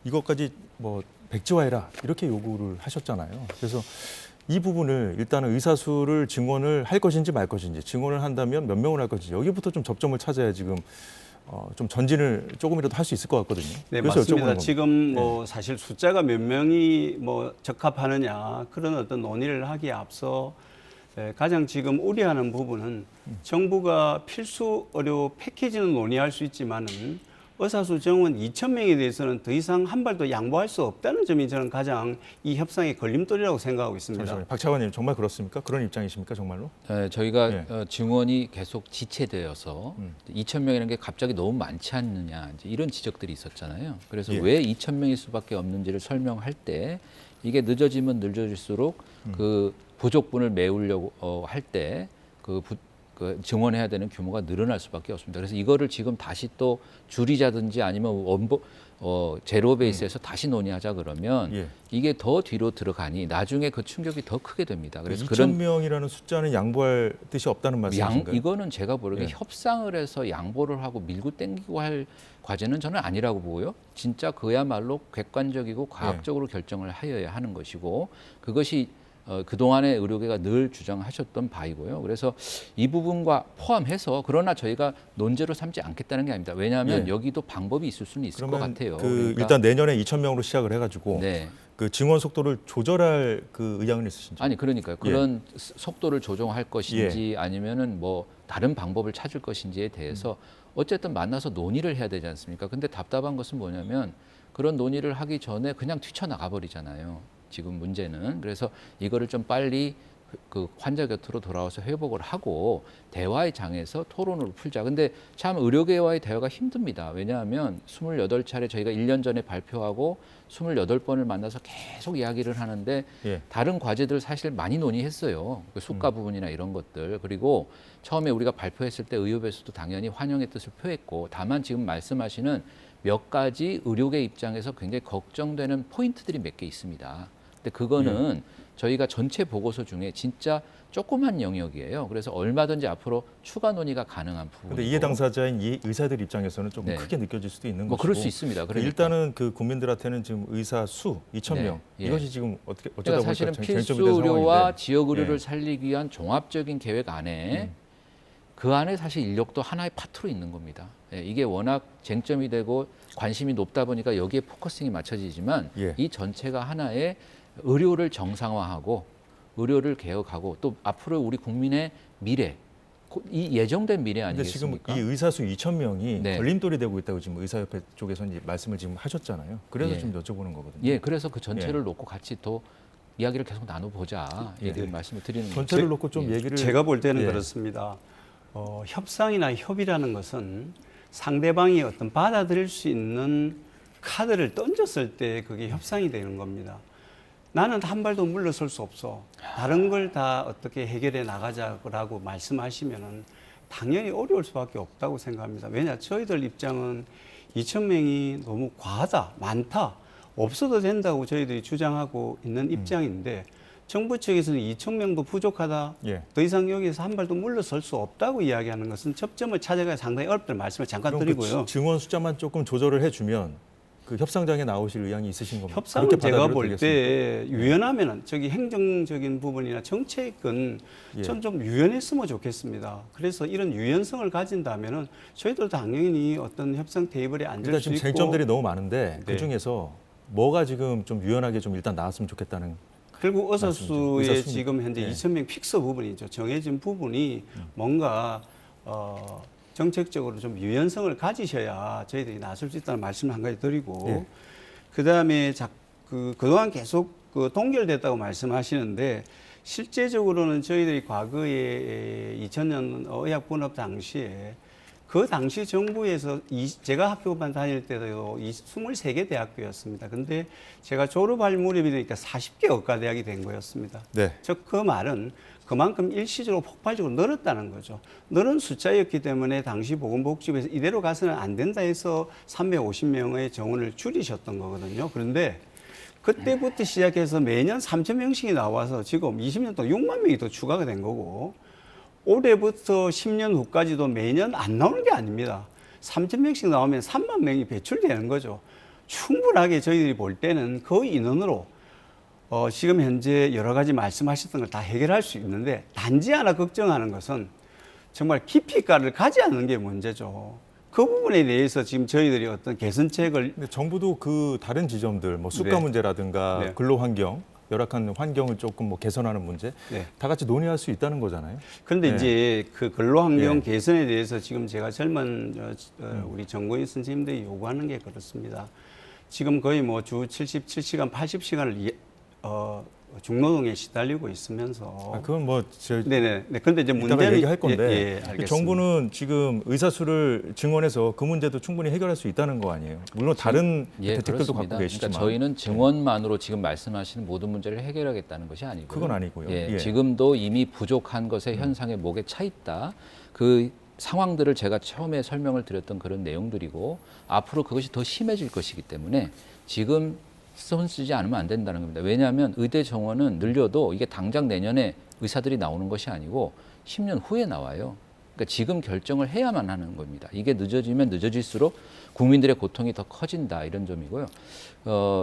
이것까지 뭐 백지화해라 이렇게 요구를 하셨잖아요. 그래서 이 부분을 일단은 의사수를 증원을 할 것인지 말 것인지 증원을 한다면 몇 명을 할 것인지 여기부터 좀 접점을 찾아야 지금 좀 전진을 조금이라도 할 수 있을 것 같거든요. 네, 그래서 맞습니다. 지금 뭐 사실 숫자가 몇 명이 뭐 적합하느냐 그런 어떤 논의를 하기에 앞서 가장 지금 우려하는 부분은 정부가 필수 의료 패키지는 논의할 수 있지만은 의사수 정원 2,000명에 대해서는 더 이상 한 발도 양보할 수 없다는 점이 저는 가장 이 협상의 걸림돌이라고 생각하고 있습니다. 잠시만요. 박 차관님 정말 그렇습니까? 그런 입장이십니까 정말로? 저희가 증원이 계속 지체되어서 2,000명이라는 게 갑자기 너무 많지 않느냐 이제 이런 지적들이 있었잖아요. 그래서 왜 2,000명일 수밖에 없는지를 설명할 때 이게 늦어지면 늦어질수록 그 부족분을 메우려고 할 때 그 증원해야 되는 규모가 늘어날 수밖에 없습니다. 그래서 이거를 지금 다시 또 줄이자든지 아니면 제로 베이스에서 다시 논의하자 그러면 이게 더 뒤로 들어가니 나중에 그 충격이 더 크게 됩니다. 그래서 2,000명이라는 숫자는 양보할 뜻이 없다는 말씀이신가요? 이거는 제가 보기에 협상을 해서 양보를 하고 밀고 땡기고 할 과제는 저는 아니라고 보고요. 진짜 그야말로 객관적이고 과학적으로 결정을 하여야 하는 것이고 그것이 그동안의 의료계가 늘 주장하셨던 바이고요. 그래서 이 부분과 포함해서 그러나 저희가 논제로 삼지 않겠다는 게 아닙니다. 왜냐하면 예. 여기도 방법이 있을 수는 있을 것 같아요. 그 일단 내년에 2,000명으로 시작을 해가지고 네. 그 증원 속도를 조절할 그 의향은 있으신지? 아니 그러니까요. 그런 속도를 조정할 것인지 아니면은 뭐 다른 방법을 찾을 것인지에 대해서 어쨌든 만나서 논의를 해야 되지 않습니까? 근데 답답한 것은 뭐냐면 그런 논의를 하기 전에 그냥 뛰쳐나가 버리잖아요. 지금 문제는. 그래서 이거를 좀 빨리 그 환자 곁으로 돌아와서 회복을 하고 대화의 장에서 토론으로 풀자. 근데 참 의료계와의 대화가 힘듭니다. 왜냐하면 28차례 저희가 1년 전에 발표하고 28번을 만나서 계속 이야기를 하는데 예. 다른 과제들 사실 많이 논의했어요. 그 수가 부분이나 이런 것들. 그리고 처음에 우리가 발표했을 때 의협에서도 당연히 환영의 뜻을 표했고 다만 지금 말씀하시는 몇 가지 의료계 입장에서 굉장히 걱정되는 포인트들이 몇 개 있습니다. 근데 그거는 저희가 전체 보고서 중에 진짜 조그만 영역이에요. 그래서 얼마든지 앞으로 추가 논의가 가능한 부분이고. 근데 이해 당사자인 이 의사들 입장에서는 조금 네. 크게 느껴질 수도 있는 뭐 것이고. 그럴 수 있습니다. 그러니까. 일단은 그 국민들한테는 지금 의사 수 2,000명 네. 예. 이것이 지금 어떻게 어쩌다 그러니까 보니까 사실은 쟁점이 필수 된 의료와 상황인데. 지역 의료를 예. 살리기 위한 종합적인 계획 안에 그 안에 사실 인력도 하나의 파트로 있는 겁니다. 예, 이게 워낙 쟁점이 되고 관심이 높다 보니까 여기에 포커싱이 맞춰지지만 예. 이 전체가 하나의 의료를 정상화하고 의료를 개혁하고 또 앞으로 우리 국민의 미래, 이 예정된 미래 근데 지금 아니겠습니까? 이 의사 수 2,000명이 네. 걸림돌이 되고 있다고 지금 의사협회 쪽에서 이제 말씀을 지금 하셨잖아요. 그래서 예. 좀 여쭤보는 거거든요. 예, 그래서 그 전체를 놓고 같이 또 이야기를 계속 나눠보자 예. 이렇게 말씀을 드리는 거죠. 전체를 놓고 좀 예. 얘기를 제가 볼 때는 예. 그렇습니다. 협상이나 협의라는 것은 상대방이 어떤 받아들일 수 있는 카드를 던졌을 때 그게 협상이 되는 겁니다. 나는 한 발도 물러설 수 없어. 다른 걸 다 어떻게 해결해 나가자고 말씀하시면은 당연히 어려울 수밖에 없다고 생각합니다. 왜냐, 저희들 입장은 2,000명이 너무 과하다, 많다, 없어도 된다고 저희들이 주장하고 있는 입장인데 정부 측에서는 2,000명도 부족하다. 예. 더 이상 여기서 한 발도 물러설 수 없다고 이야기하는 것은 접점을 찾아가야 상당히 어렵다는 말씀을 잠깐 그럼 드리고요. 그 증원 숫자만 조금 조절을 해주면 그 협상장에 나오실 의향이 있으신 겁니까? 협상은 그렇게 제가 받아들여도 볼 되겠습니까? 때 유연하면은 저기 행정적인 부분이나 정책은 예. 전 좀 유연했으면 좋겠습니다. 그래서 이런 유연성을 가진다면은 저희도 당연히 어떤 협상 테이블에 앉을 일단 수 지금 있고 쟁점들이 너무 많은데 네. 그 중에서 뭐가 지금 좀 유연하게 좀 일단 나왔으면 좋겠다는. 결국 의사수의 의사수는- 지금 현재 예. 2,000명 픽서 부분이죠. 정해진 부분이 뭔가 정책적으로 좀 유연성을 가지셔야 저희들이 나설 수 있다는 말씀을 한 가지 드리고 예. 그다음에 그동안 계속 동결됐다고 말씀하시는데 실제적으로는 저희들이 과거에 2000년 의학분업 당시에 그 당시 정부에서 제가 학교만 다닐 때도 23개 대학교였습니다. 근데 제가 졸업할 무렵이 되니까 40개 의과대학이 된 거였습니다. 네. 즉 그 말은 그만큼 일시적으로 폭발적으로 늘었다는 거죠. 늘은 숫자였기 때문에 당시 보건복지부에서 이대로 가서는 안 된다 해서 350명의 정원을 줄이셨던 거거든요. 그런데 그때부터 시작해서 매년 3,000명씩이 나와서 지금 20년 동안 6만 명이 더 추가가 된 거고 올해부터 10년 후까지도 매년 안 나오는 게 아닙니다. 3,000명씩 나오면 3만 명이 배출되는 거죠. 충분하게 저희들이 볼 때는 그 인원으로 지금 현재 여러 가지 말씀하셨던 걸 다 해결할 수 있는데 단지 하나 걱정하는 것은 정말 깊이가를 가지 않는 게 문제죠. 그 부분에 대해서 지금 저희들이 어떤 개선책을 근데 정부도 그 다른 지점들 뭐 수가 네. 문제라든가 네. 근로 환경, 열악한 환경을 조금 뭐 개선하는 문제 네. 다 같이 논의할 수 있다는 거잖아요. 그런데 네. 이제 그 근로환경 예. 개선에 대해서 지금 제가 젊은 우리 전공의 선생님들이 요구하는 게 그렇습니다. 지금 거의 뭐 주 77시간, 80시간을 중노동에 시달리고 있으면서 그건 뭐 네네. 네. 근데 이제 이따가 문제는 얘기할 건데 예, 알겠습니다. 정부는 지금 의사 수를 증원해서 그 문제도 충분히 해결할 수 있다는 거 아니에요? 물론 다른 예, 대책들도 그렇습니다. 갖고 계시지만 그러니까 저희는 증원만으로 지금 말씀하시는 모든 문제를 해결하겠다는 것이 아니고요. 그건 아니고요. 예, 예. 지금도 이미 부족한 것의 현상에 목에 차 있다. 그 상황들을 제가 처음에 설명을 드렸던 그런 내용들이고 앞으로 그것이 더 심해질 것이기 때문에 지금 손 쓰지 않으면 안 된다는 겁니다. 왜냐하면 의대 정원은 늘려도 이게 당장 내년에 의사들이 나오는 것이 아니고 10년 후에 나와요. 그러니까 지금 결정을 해야만 하는 겁니다. 이게 늦어지면 늦어질수록 국민들의 고통이 더 커진다 이런 점이고요.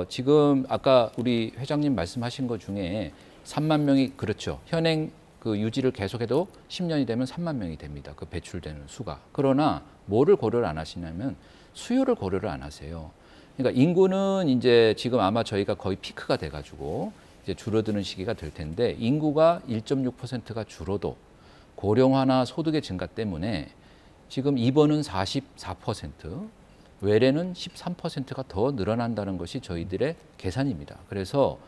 지금 아까 우리 회장님 말씀하신 것 중에 3만 명이 그렇죠. 현행 그 유지를 계속해도 10년이 되면 3만 명이 됩니다. 그 배출되는 수가. 그러나 뭐를 고려를 안 하시냐면 수요를 고려를 안 하세요. 그러니까 인구는 이제 지금 아마 저희가 거의 피크가 돼가지고 이제 줄어드는 시기가 될 텐데 인구가 1.6%가 줄어도 고령화나 소득의 증가 때문에 지금 입원은 44%, 외래는 13%가 더 늘어난다는 것이 저희들의 계산입니다. 그래서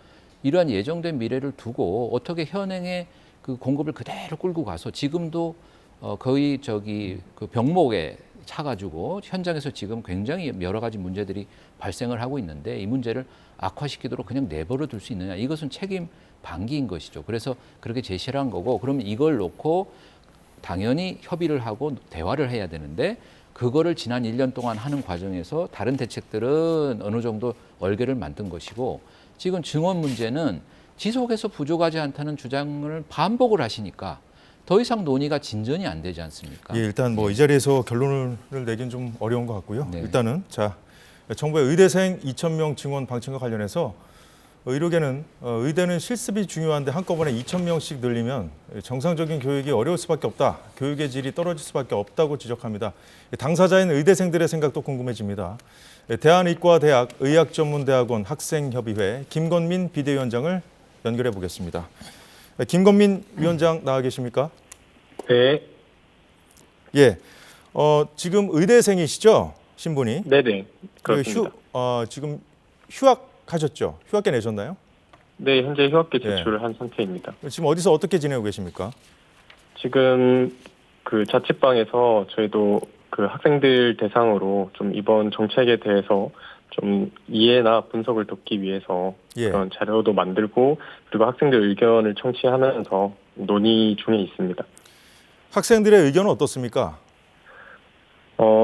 이러한 예정된 미래를 두고 어떻게 현행의 그 공급을 그대로 끌고 가서 지금도 거의 그 병목에 차가지고 현장에서 지금 굉장히 여러 가지 문제들이 발생을 하고 있는데 이 문제를 악화시키도록 그냥 내버려 둘 수 있느냐. 이것은 책임 방기인 것이죠. 그래서 그렇게 제시를 한 거고 그러면 이걸 놓고 당연히 협의를 하고 대화를 해야 되는데 그거를 지난 1년 동안 하는 과정에서 다른 대책들은 어느 정도 얼개를 만든 것이고 지금 증원 문제는 지속해서 부족하지 않다는 주장을 반복을 하시니까 더 이상 논의가 진전이 안 되지 않습니까? 예, 일단 뭐 이 자리에서 결론을 내긴 좀 어려운 것 같고요. 네. 일단은 자 정부의 의대생 2,000명 증원 방침과 관련해서 의료계는 의대는 실습이 중요한데 한꺼번에 2,000명씩 늘리면 정상적인 교육이 어려울 수밖에 없다. 교육의 질이 떨어질 수밖에 없다고 지적합니다. 당사자인 의대생들의 생각도 궁금해집니다. 대한의과대학 의학전문대학원 학생협의회 김건민 비대위원장을 연결해 보겠습니다. 김건민 위원장 나와 계십니까? 네. 예. 지금 의대생이시죠? 신분이? 네네. 그렇습니다. 지금 휴학하셨죠? 휴학계 내셨나요? 네, 현재 휴학계 제출을 한 상태입니다. 지금 어디서 어떻게 지내고 계십니까? 지금 그 자취방에서 저희도 그 학생들 대상으로 좀 이번 정책에 대해서 좀 이해나 분석을 돕기 위해서 그런 자료도 만들고 그리고 학생들 의견을 청취하면서 논의 중에 있습니다. 학생들의 의견은 어떻습니까?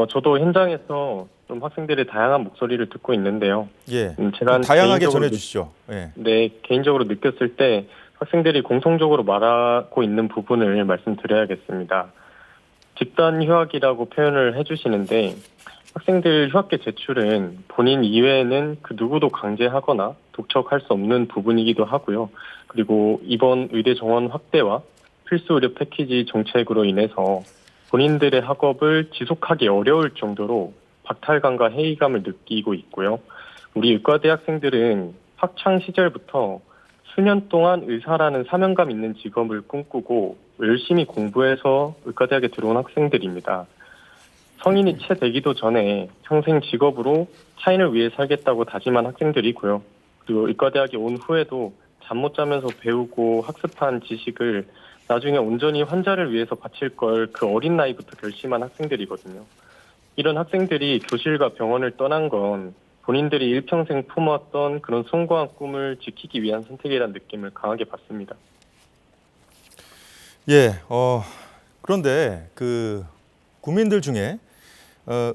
저도 현장에서 좀 학생들의 다양한 목소리를 듣고 있는데요. 예. 제가 다양하게 전해주시죠. 예. 네, 개인적으로 느꼈을 때 학생들이 공통적으로 말하고 있는 부분을 말씀드려야겠습니다. 집단 휴학이라고 표현을 해주시는데 학생들 휴학계 제출은 본인 이외에는 그 누구도 강제하거나 독촉할 수 없는 부분이기도 하고요. 그리고 이번 의대 정원 확대와 필수 의료 패키지 정책으로 인해서 본인들의 학업을 지속하기 어려울 정도로 박탈감과 회의감을 느끼고 있고요. 우리 의과대 학생들은 학창 시절부터 수년 동안 의사라는 사명감 있는 직업을 꿈꾸고 열심히 공부해서 의과대학에 들어온 학생들입니다. 성인이 채 되기도 전에 평생 직업으로 타인을 위해 살겠다고 다짐한 학생들이고요. 그리고 의과대학에 온 후에도 잠 못 자면서 배우고 학습한 지식을 나중에 온전히 환자를 위해서 바칠 걸 그 어린 나이부터 결심한 학생들이거든요. 이런 학생들이 교실과 병원을 떠난 건 본인들이 일평생 품었던 그런 숭고한 꿈을 지키기 위한 선택이라는 느낌을 강하게 받습니다. 예, 그런데 그 국민들 중에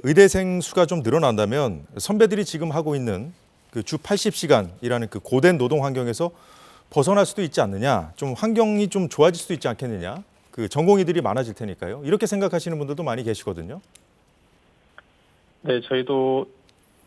의대생 수가 좀 늘어난다면 선배들이 지금 하고 있는 그 주 80시간이라는 그 고된 노동 환경에서 벗어날 수도 있지 않느냐, 좀 환경이 좀 좋아질 수도 있지 않겠느냐, 그 전공의들이 많아질 테니까요. 이렇게 생각하시는 분들도 많이 계시거든요. 네, 저희도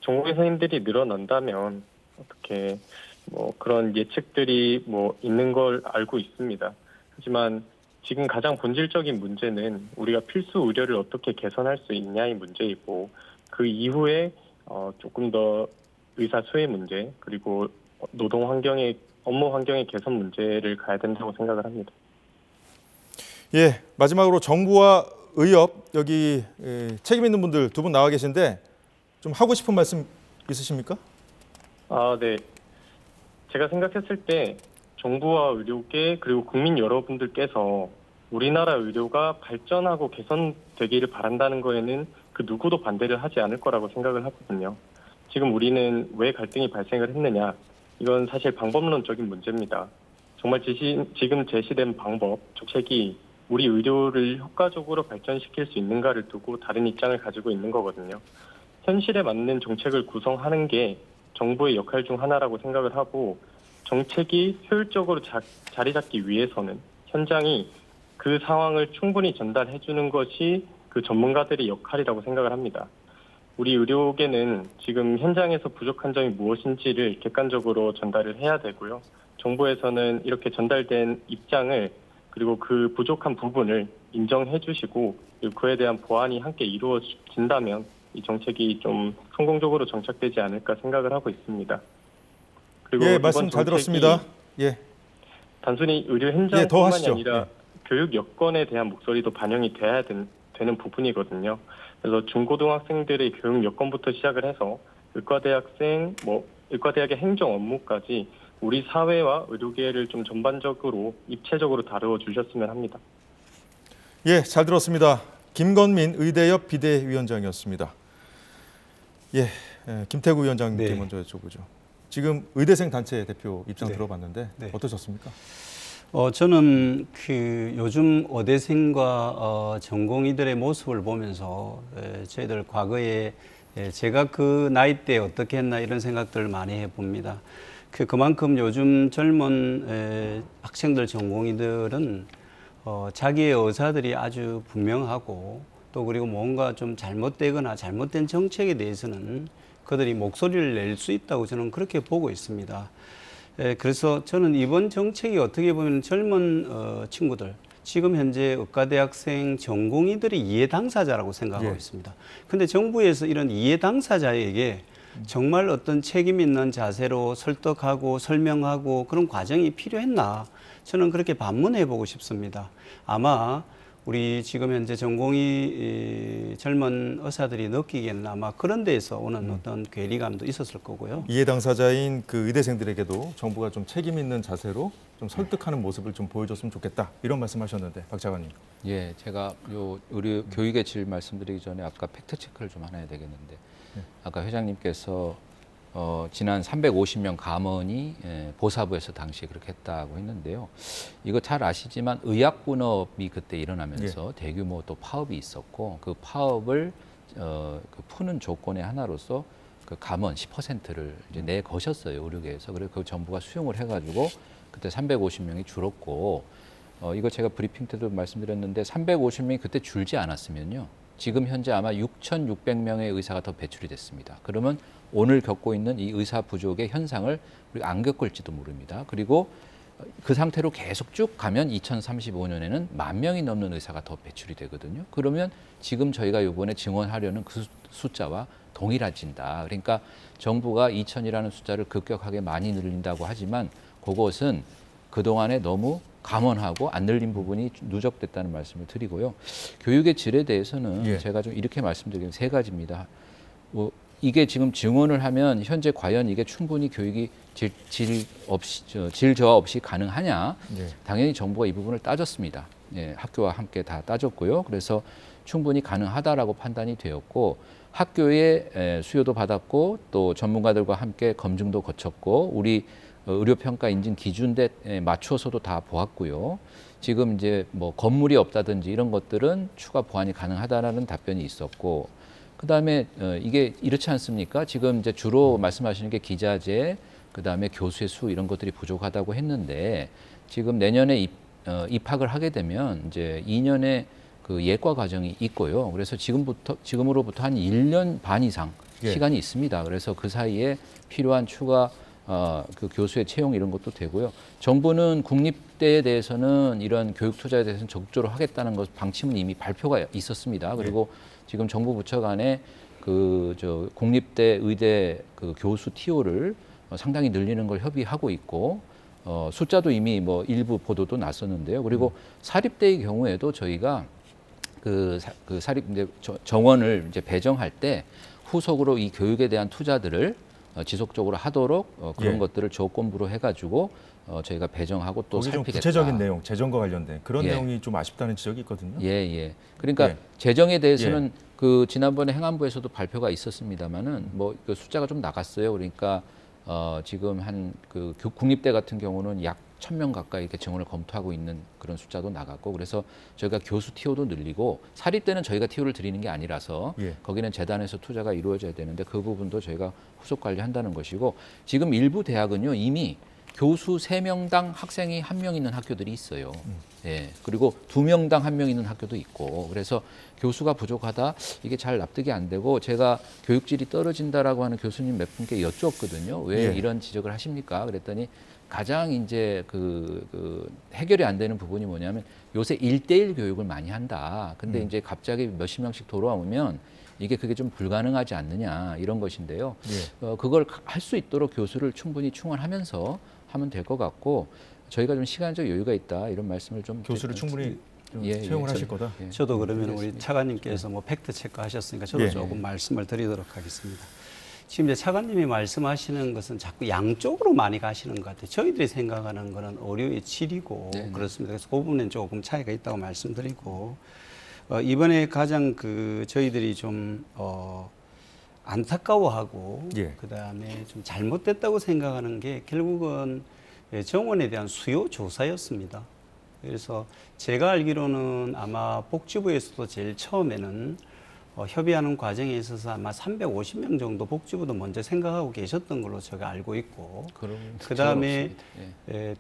전공의 선생님들이 늘어난다면 어떻게 뭐 그런 예측들이 뭐 있는 걸 알고 있습니다. 하지만 지금 가장 본질적인 문제는 우리가 필수 의료를 어떻게 개선할 수 있냐의 문제이고 그 이후에 조금 더 의사 수혜 문제 그리고 노동 환경의 업무 환경의 개선 문제를 가야 된다고 생각을 합니다. 예, 마지막으로 정부와 의협 여기 책임 있는 분들 두 분 나와 계신데 좀 하고 싶은 말씀 있으십니까? 네. 제가 생각했을 때 정부와 의료계 그리고 국민 여러분들께서 우리나라 의료가 발전하고 개선되기를 바란다는 거에는 그 누구도 반대를 하지 않을 거라고 생각을 하거든요. 지금 우리는 왜 갈등이 발생을 했느냐? 이건 사실 방법론적인 문제입니다. 정말 지금 제시된 방법, 정책이 우리 의료를 효과적으로 발전시킬 수 있는가를 두고 다른 입장을 가지고 있는 거거든요. 현실에 맞는 정책을 구성하는 게 정부의 역할 중 하나라고 생각을 하고 정책이 효율적으로 자리 잡기 위해서는 현장이 그 상황을 충분히 전달해 주는 것이 그 전문가들의 역할이라고 생각을 합니다. 우리 의료계는 지금 현장에서 부족한 점이 무엇인지를 객관적으로 전달을 해야 되고요. 정부에서는 이렇게 전달된 입장을 그리고 그 부족한 부분을 인정해 주시고 그리고 그에 대한 보완이 함께 이루어진다면 이 정책이 좀 성공적으로 정착되지 않을까 생각을 하고 있습니다. 그리고 예, 이번 말씀 잘 정책이 들었습니다. 예. 단순히 의료 예, 더 현장뿐만이 하시죠. 아니라 예. 교육 여건에 대한 목소리도 반영이 돼야 되는 부분이거든요. 그래서 중고등학생들의 교육 여건부터 시작을 해서 의과대학생, 의과대학의 행정 업무까지 우리 사회와 의료계를 좀 전반적으로 입체적으로 다루어 주셨으면 합니다. 예, 잘 들었습니다. 김건민 의대협 비대위원장이었습니다. 예, 김태구 위원장님께 네. 먼저 여쭤보죠. 지금 의대생 단체 대표 입장 네. 들어봤는데 네. 어떠셨습니까? 저는 그 요즘 의대생과 전공의들의 모습을 보면서 저희들 과거에 제가 그 나이 때 어떻게 했나 이런 생각들을 많이 해봅니다. 그만큼 요즘 젊은 학생들 전공의들은 자기의 의사들이 아주 분명하고 또 그리고 뭔가 좀 잘못되거나 잘못된 정책에 대해서는 그들이 목소리를 낼 수 있다고 저는 그렇게 보고 있습니다. 그래서 저는 이번 정책이 어떻게 보면 젊은 친구들, 지금 현재 의과대학생 전공의들이 이해 당사자라고 생각하고 예. 있습니다. 그런데 정부에서 이런 이해 당사자에게 정말 어떤 책임 있는 자세로 설득하고 설명하고 그런 과정이 필요했나? 저는 그렇게 반문해 보고 싶습니다. 아마 우리 지금 현재 전공의 젊은 의사들이 느끼기에는 아마 그런 데에서 오는 어떤 괴리감도 있었을 거고요. 이해 당사자인 그 의대생들에게도 정부가 좀 책임 있는 자세로 좀 설득하는 모습을 좀 보여줬으면 좋겠다. 이런 말씀하셨는데 박 차관님. 예, 제가 요 의료 교육의 질 말씀드리기 전에 아까 팩트 체크를 좀 하나 해야 되겠는데 아까 회장님께서 지난 350명 감원이 보사부에서 당시에 그렇게 했다고 했는데요. 이거 잘 아시지만 의약분업이 그때 일어나면서 대규모 또 파업이 있었고 그 파업을 그 푸는 조건의 하나로서 그 감원 10%를 이제 내거셨어요, 의료계에서. 그래서 그 정부가 수용을 해가지고 그때 350명이 줄었고 이거 제가 브리핑 때도 말씀드렸는데 350명이 그때 줄지 않았으면요. 지금 현재 아마 6,600명의 의사가 더 배출이 됐습니다. 그러면 오늘 겪고 있는 이 의사 부족의 현상을 우리가 안 겪을지도 모릅니다. 그리고 그 상태로 계속 쭉 가면 2035년에는 10,000명이 넘는 의사가 더 배출이 되거든요. 그러면 지금 저희가 이번에 증원하려는 그 숫자와 동일해진다. 그러니까 정부가 2,000이라는 숫자를 급격하게 많이 늘린다고 하지만 그것은 그동안에 너무 감원하고 안 늘린 부분이 누적됐다는 말씀을 드리고요. 교육의 질에 대해서는 제가 좀 이렇게 말씀드리면 세 가지입니다. 이게 지금 증원을 하면 현재 과연 이게 충분히 교육이 질 저하 없이 가능하냐? 당연히 정부가 이 부분을 따졌습니다. 예, 학교와 함께 다 따졌고요. 그래서 충분히 가능하다라고 판단이 되었고 학교에 수요도 받았고 또 전문가들과 함께 검증도 거쳤고 우리 의료평가 인증 기준에 맞춰서도 다 보았고요. 지금 이제 뭐 건물이 없다든지 이런 것들은 추가 보완이 가능하다라는 답변이 있었고, 그 다음에 이게 이렇지 않습니까? 지금 이제 주로 말씀하시는 게 기자재, 그 다음에 교수의 수 이런 것들이 부족하다고 했는데 지금 내년에 입학을 하게 되면 이제 2년의 그 예과 과정이 있고요. 그래서 지금으로부터 한 1년 반 이상 시간이 있습니다. 그래서 그 사이에 필요한 추가 그 교수의 채용 이런 것도 되고요. 정부는 국립대에 대해서는 이런 교육 투자에 대해서는 적극적으로 하겠다는 것 방침은 이미 발표가 있었습니다. 그리고 지금 정부 부처 간에 국립대 의대 그 교수 TO를 상당히 늘리는 걸 협의하고 있고 숫자도 이미 일부 보도도 났었는데요. 그리고 사립대의 경우에도 저희가 그 사립 이제 정원을 이제 배정할 때 후속으로 이 교육에 대한 투자들을 지속적으로 하도록 그런 것들을 조건부로 해가지고 저희가 배정하고 또 좀 살피겠다. 구체적인 내용, 재정과 관련된 그런 내용이 좀 아쉽다는 지적이 있거든요. 그러니까 재정에 대해서는 그 지난번에 행안부에서도 발표가 있었습니다만은 그 숫자가 좀 나갔어요. 그러니까 지금 한 그 국립대 같은 경우는 약 1,000명 가까이 이렇게 증원을 검토하고 있는 그런 숫자도 나갔고, 그래서 저희가 교수 TO도 늘리고 사립대는 저희가 TO를 드리는 게 아니라서 거기는 재단에서 투자가 이루어져야 되는데 그 부분도 저희가 후속 관리한다는 것이고, 지금 일부 대학은요 이미 교수 3명당 학생이 1명 있는 학교들이 있어요. 예. 그리고 2명당 1명 있는 학교도 있고. 그래서 교수가 부족하다 이게 잘 납득이 안 되고 제가 교육질이 떨어진다라고 하는 교수님 몇 분께 여쭈었거든요. 왜 예. 이런 지적을 하십니까? 그랬더니 가장 이제 해결이 안 되는 부분이 뭐냐면 요새 1대1 교육을 많이 한다. 근데 이제 갑자기 몇십 명씩 돌아오면 그게 좀 불가능하지 않느냐 이런 것인데요. 예. 그걸 할 수 있도록 교수를 충분히 충원하면서 하면 될 것 같고 저희가 좀 시간적 여유가 있다 이런 말씀을 좀 교수를 충분히 좀 예, 채용을 예, 하실 거다. 예. 저도 그러면 우리 알겠습니다. 차관님께서 뭐 팩트 체크 하셨으니까 저도 예. 조금 말씀을 드리도록 하겠습니다. 지금 이제 차관님이 말씀하시는 것은 자꾸 양쪽으로 많이 가시는 것 같아요. 저희들이 생각하는 거는 의료의 질이고 네, 네. 그렇습니다. 그래서 그 부분은 조금 차이가 있다고 말씀드리고 이번에 가장 저희들이 좀 안타까워하고 예. 그다음에 좀 잘못됐다고 생각하는 게 결국은 정원에 대한 수요 조사였습니다. 그래서 제가 알기로는 아마 복지부에서도 제일 처음에는 협의하는 과정에 있어서 아마 350명 정도 복지부도 먼저 생각하고 계셨던 걸로 제가 알고 있고 그다음에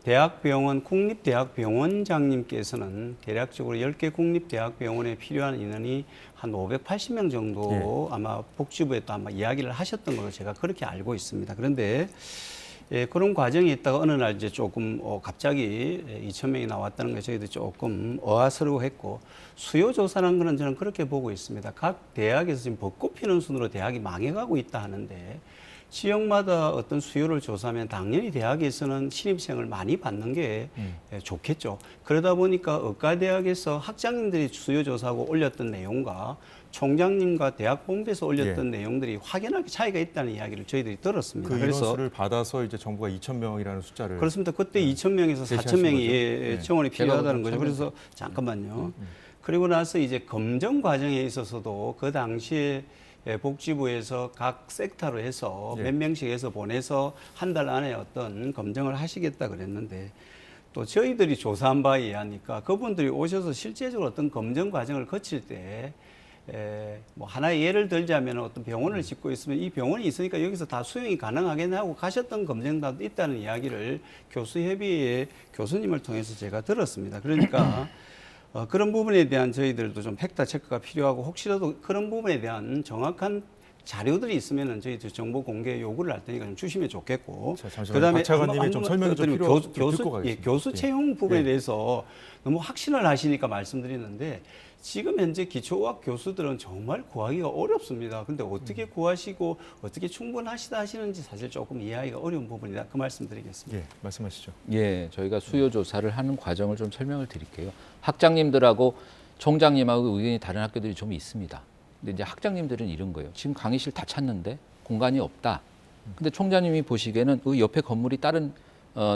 대학병원 국립대학병원장님께서는 대략적으로 10개 국립대학병원에 필요한 인원이 한 580명 정도 아마 복지부에 또 아마 이야기를 하셨던 걸로 제가 그렇게 알고 있습니다. 그런데 그런 과정이 있다가 어느 날 이제 조금 갑자기 2,000명이 나왔다는 게 저희도 조금 어화스러워했고 수요 조사라는 거는 저는 그렇게 보고 있습니다. 각 대학에서 지금 벚꽃 피는 순으로 대학이 망해가고 있다 하는데 지역마다 어떤 수요를 조사하면 당연히 대학에서는 신입생을 많이 받는 게 좋겠죠. 그러다 보니까 의과대학에서 학장님들이 수요 조사하고 올렸던 내용과 총장님과 대학 본부에서 올렸던 내용들이 확연하게 차이가 있다는 이야기를 저희들이 들었습니다. 그 그래서 인원수를 받아서 이제 정부가 2,000명이라는 숫자를 그렇습니다. 그때 2,000명에서 4,000명이 정원이 필요하다는 거죠. 그래서 잠깐만요. 그리고 나서 이제 검정 과정에 있어서도 그 당시에 복지부에서 각 섹터로 해서 몇 명씩 해서 보내서 한 달 안에 어떤 검정을 하시겠다 그랬는데 또 저희들이 조사한 바에 의하니까 그분들이 오셔서 실제적으로 어떤 검정 과정을 거칠 때 뭐 하나의 예를 들자면 어떤 병원을 짓고 있으면 이 병원이 있으니까 여기서 다 수용이 가능하겠네 하고 가셨던 검증단도 있다는 이야기를 교수협의회 교수님을 통해서 제가 들었습니다. 그러니까 그런 부분에 대한 저희들도 좀 팩트 체크가 필요하고 혹시라도 그런 부분에 대한 정확한 자료들이 있으면은 저희들 정보 공개 요구를 할 테니까 좀 주시면 좋겠고. 그다음에 박 차관님이 좀 설명이 좀 필요하고 교수 채용 부분에 대해서 너무 확신을 하시니까 말씀드리는데 지금 현재 기초의학 교수들은 정말 구하기가 어렵습니다. 그런데 어떻게 구하시고 어떻게 충분하시다 하시는지 사실 조금 이해하기가 어려운 부분이다. 그 말씀드리겠습니다. 예, 말씀하시죠. 예, 저희가 수요 조사를 하는 과정을 좀 설명을 드릴게요. 학장님들하고 총장님하고 의견이 다른 학교들이 좀 있습니다. 근데 이제 학장님들은 이런 거예요. 지금 강의실 다 찼는데 공간이 없다. 근데 총장님이 보시기에는 그 옆에 건물이 다른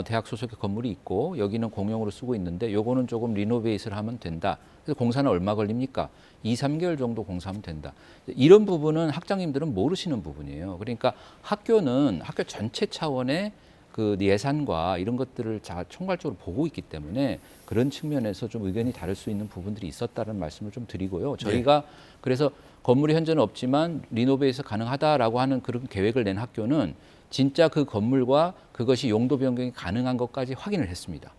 대학 소속의 건물이 있고 여기는 공용으로 쓰고 있는데 요거는 조금 리노베이트를 하면 된다. 그래서 공사는 얼마 걸립니까? 2, 3개월 정도 공사하면 된다. 이런 부분은 학장님들은 모르시는 부분이에요. 그러니까 학교는 학교 전체 차원의 그 예산과 이런 것들을 다 총괄적으로 보고 있기 때문에 그런 측면에서 좀 의견이 다를 수 있는 부분들이 있었다는 말씀을 좀 드리고요. 저희가 그래서 건물이 현재는 없지만 리노베이트 가능하다라고 하는 그런 계획을 낸 학교는 진짜 그 건물과 그것이 용도 변경이 가능한 것까지 확인을 했습니다.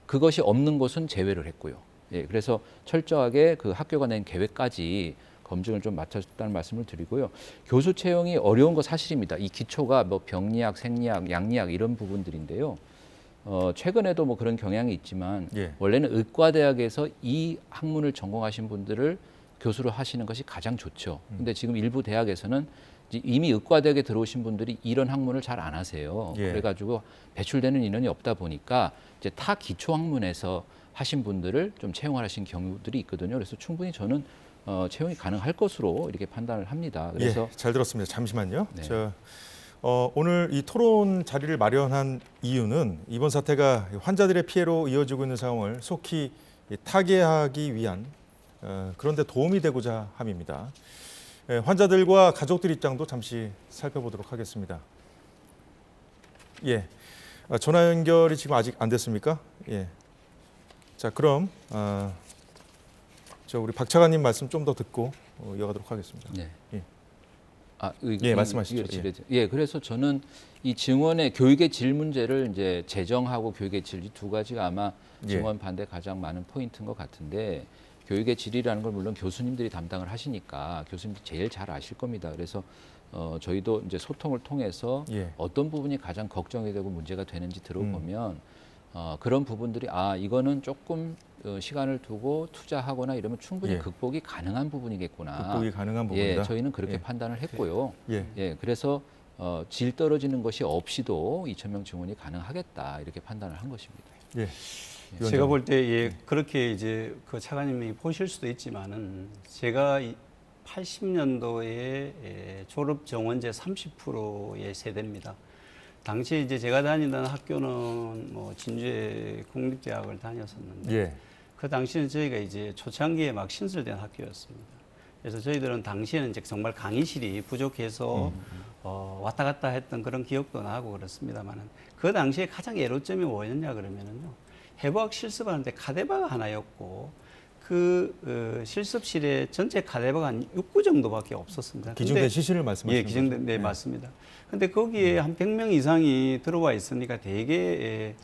그것이 없는 곳은 제외를 했고요. 예, 그래서 철저하게 그 학교가 낸 계획까지 검증을 좀 마쳤다는 말씀을 드리고요. 교수 채용이 어려운 거 사실입니다. 이 기초가 뭐 병리학, 생리학, 양리학 이런 부분들인데요. 최근에도 뭐 그런 경향이 있지만 원래는 의과대학에서 이 학문을 전공하신 분들을 교수로 하시는 것이 가장 좋죠. 근데 지금 일부 대학에서는 이미 의과대학에 들어오신 분들이 이런 학문을 잘 안 하세요. 그래가지고 배출되는 인원이 없다 보니까 이제 타 기초 학문에서 하신 분들을 좀 채용하신 경우들이 있거든요. 그래서 충분히 저는 채용이 가능할 것으로 이렇게 판단을 합니다. 그래서 잘 들었습니다. 잠시만요. 네. 오늘 이 토론 자리를 마련한 이유는 이번 사태가 환자들의 피해로 이어지고 있는 상황을 속히 타개하기 위한 그런 데 도움이 되고자 함입니다. 환자들과 가족들 입장도 잠시 살펴보도록 하겠습니다. 예, 전화 연결이 지금 아직 안 됐습니까? 예. 자, 그럼 우리 박 차관님 말씀 좀 더 듣고 이어가도록 하겠습니다. 네. 예. 예, 말씀하시죠. 예, 그래서 저는 이 증원의 교육의 질 문제를 이제 재정하고 교육의 질 이 두 가지가 아마 증원 반대 가장 많은 포인트인 것 같은데 교육의 질이라는 걸 물론 교수님들이 담당을 하시니까 교수님들이 제일 잘 아실 겁니다. 그래서 저희도 이제 소통을 통해서 어떤 부분이 가장 걱정이 되고 문제가 되는지 들어보면 그런 부분들이 이거는 조금 시간을 두고 투자하거나 이러면 충분히 극복이 가능한 부분이겠구나. 극복이 가능한 부분이다. 예, 저희는 그렇게 판단을 했고요. 예, 그래서 질 떨어지는 것이 없이도 2,000명 증원이 가능하겠다 이렇게 판단을 한 것입니다. 예. 제가 볼 때 그렇게 이제 그 차관님이 보실 수도 있지만은 제가 80년도에 졸업 정원제 30%의 세대입니다. 당시 이제 제가 다니던 학교는 뭐 진주의 공립대학을 다녔었는데 그 당시는 저희가 이제 초창기에 막 신설된 학교였습니다. 그래서 저희들은 당시에는 이제 정말 강의실이 부족해서 왔다 갔다 했던 그런 기억도 나고 그렇습니다만은 그 당시에 가장 애로점이 뭐였냐 그러면은요. 해부학 실습하는데 카데바가 하나였고 그 실습실에 전체 카데바가 한 6구 정도밖에 없었습니다. 기증된 시실을 말씀하시는 거죠? 예, 기증된 네, 맞습니다. 근데 거기에 한 100명 이상이 들어와 있으니까 대개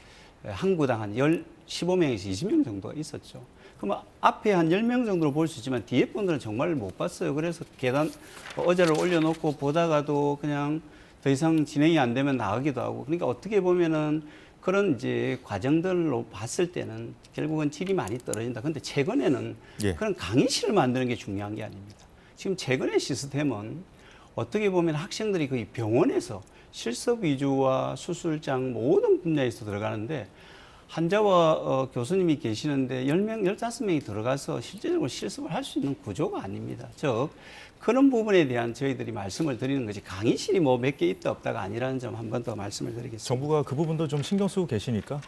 한 구당 한 15명에서 20명 정도가 있었죠. 그럼 앞에 한 10명 정도로 볼 수 있지만 뒤에 분들은 정말 못 봤어요. 그래서 계단 의자를 올려놓고 보다가도 그냥 더 이상 진행이 안 되면 나가기도 하고. 그러니까 어떻게 보면은 그런 이제 과정들로 봤을 때는 결국은 질이 많이 떨어진다. 근데 최근에는 그런 강의실을 만드는 게 중요한 게 아닙니다. 지금 최근의 시스템은 어떻게 보면 학생들이 거의 병원에서 실습 위주와 수술장 모든 분야에서 들어가는데 환자와 교수님이 계시는데 10명, 15명이 들어가서 실제적으로 실습을 할 수 있는 구조가 아닙니다. 즉 그런 부분에 대한 저희들이 말씀을 드리는 것이 강의실이 뭐 몇 개 있다 없다가 아니라는 점 한 번 더 말씀을 드리겠습니다. 정부가 그 부분도 좀 신경 쓰고 계시니까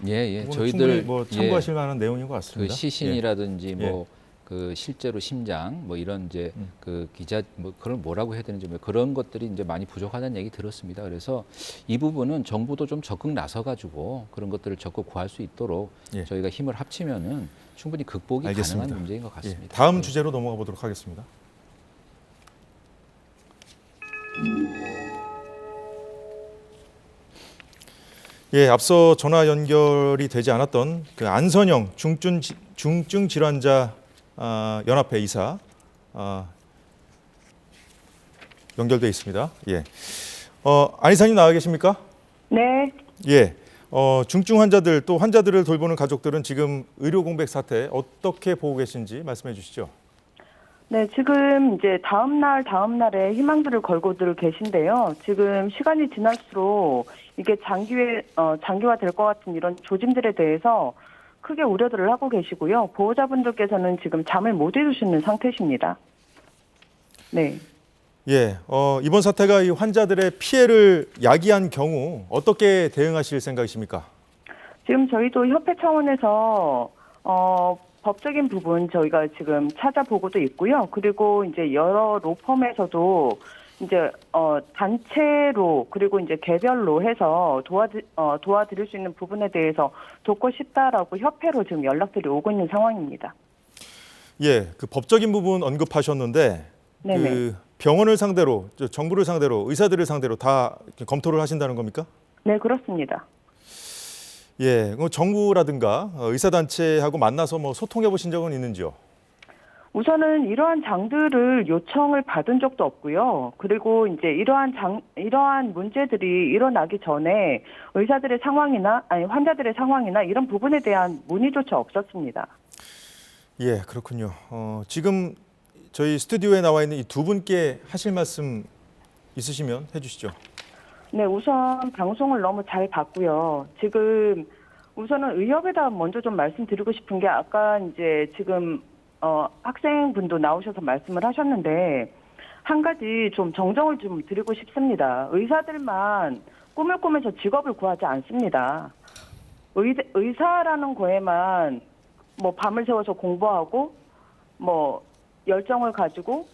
저희들 뭐 참고하실 만한 내용인 것 같습니다. 그 시신이라든지 뭐 그 실제로 심장 뭐 이런 이제 그 기자 뭐 그걸 뭐라고 해야 되는지 뭐 그런 것들이 이제 많이 부족하다는 얘기 들었습니다. 그래서 이 부분은 정부도 좀 적극 나서 가지고 그런 것들을 적극 구할 수 있도록 저희가 힘을 합치면은 충분히 극복이 가능한 문제인 것 같습니다. 다음 주제로 넘어가 보도록 하겠습니다. 앞서 전화 연결이 되지 않았던 그 안선영 중증 질환자 연합회 이사 연결돼 있습니다. 안 이사님 나와 계십니까? 네. 중증 환자들 또 환자들을 돌보는 가족들은 지금 의료 공백 사태 어떻게 보고 계신지 말씀해 주시죠. 네, 지금 이제 다음 날에 희망들을 걸고들 계신데요. 지금 시간이 지날수록 이게 장기화 될 것 같은 이런 조짐들에 대해서 크게 우려들을 하고 계시고요. 보호자분들께서는 지금 잠을 못 이루시는 상태십니다. 네. 이번 사태가 이 환자들의 피해를 야기한 경우 어떻게 대응하실 생각이십니까? 지금 저희도 협회 차원에서 법적인 부분 저희가 지금 찾아보고도 있고요. 그리고 이제 여러 로펌에서도 이제 단체로 그리고 이제 개별로 해서 도와드릴 수 있는 부분에 대해서 돕고 싶다라고 협회로 지금 연락들이 오고 있는 상황입니다. 그 법적인 부분 언급하셨는데 그 병원을 상대로, 정부를 상대로, 의사들을 상대로 다 검토를 하신다는 겁니까? 네, 그렇습니다. 정부라든가 의사단체하고 만나서 뭐 소통해 보신 적은 있는지요? 우선은 이러한 장들을 요청을 받은 적도 없고요. 그리고 이제 이러한 문제들이 일어나기 전에 의사들의 상황이나 환자들의 상황이나 이런 부분에 대한 문의조차 없었습니다. 그렇군요. 지금 저희 스튜디오에 나와 있는 이 두 분께 하실 말씀 있으시면 해주시죠. 네, 우선 방송을 너무 잘 봤고요. 지금 우선은 의협에다 먼저 좀 말씀드리고 싶은 게 아까 이제 지금 학생분도 나오셔서 말씀을 하셨는데 한 가지 좀 정정을 좀 드리고 싶습니다. 의사들만 꿈을 꾸면서 직업을 구하지 않습니다. 의사라는 거에만 뭐 밤을 새워서 공부하고 뭐 열정을 가지고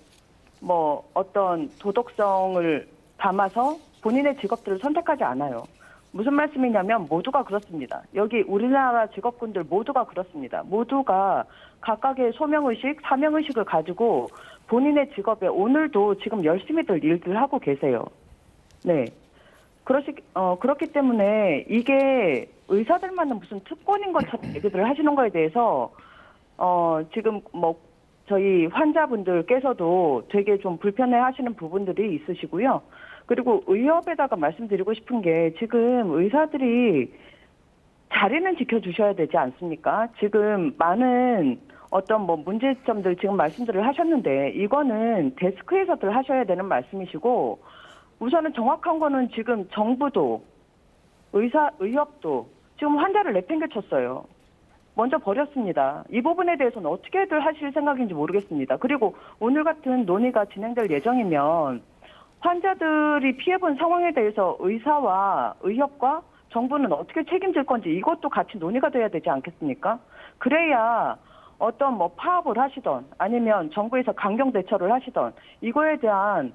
뭐 어떤 도덕성을 담아서 본인의 직업들을 선택하지 않아요. 무슨 말씀이냐면 모두가 그렇습니다. 여기 우리나라 직업군들 모두가 그렇습니다. 모두가 각각의 소명의식, 사명의식을 가지고 본인의 직업에 오늘도 지금 열심히들 일들 하고 계세요. 네. 그렇기 때문에 이게 의사들만은 무슨 특권인 것처럼 얘기들을 하시는 거에 대해서 지금 뭐 저희 환자분들께서도 되게 좀 불편해 하시는 부분들이 있으시고요. 그리고 의협에다가 말씀드리고 싶은 게 지금 의사들이 자리는 지켜주셔야 되지 않습니까? 지금 많은 어떤 뭐 문제점들 지금 말씀들을 하셨는데 이거는 데스크에서들 하셔야 되는 말씀이시고 우선은 정확한 거는 지금 정부도 의협도 지금 환자를 내팽개쳤어요. 먼저 버렸습니다. 이 부분에 대해서는 어떻게들 하실 생각인지 모르겠습니다. 그리고 오늘 같은 논의가 진행될 예정이면 환자들이 피해본 상황에 대해서 의사와 의협과 정부는 어떻게 책임질 건지 이것도 같이 논의가 돼야 되지 않겠습니까? 그래야 어떤 뭐 파업을 하시던 아니면 정부에서 강경 대처를 하시던 이거에 대한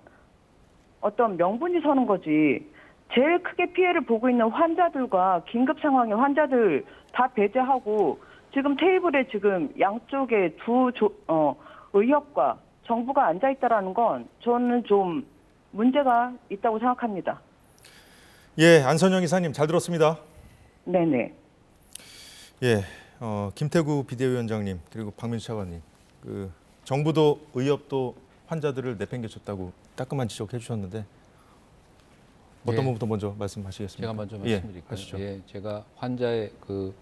어떤 명분이 서는 거지. 제일 크게 피해를 보고 있는 환자들과 긴급 상황의 환자들 다 배제하고 지금 테이블에 지금 양쪽에 의협과 정부가 앉아 있다라는 건 저는 좀 문제가 있다고 생각합니다. 예, 안선영 이사님 잘 들었습니다. 네네. 예, 김태구 비대위원장님 그리고 박민수 차관님, 그 정부도 의협도 환자들을 내팽개쳤다고 따끔한 지적해 주셨는데 어떤 예. 분부터 먼저 말씀하시겠습니까? 제가 먼저 예, 말씀드릴까요? 하시죠. 예, 제가 환자의 그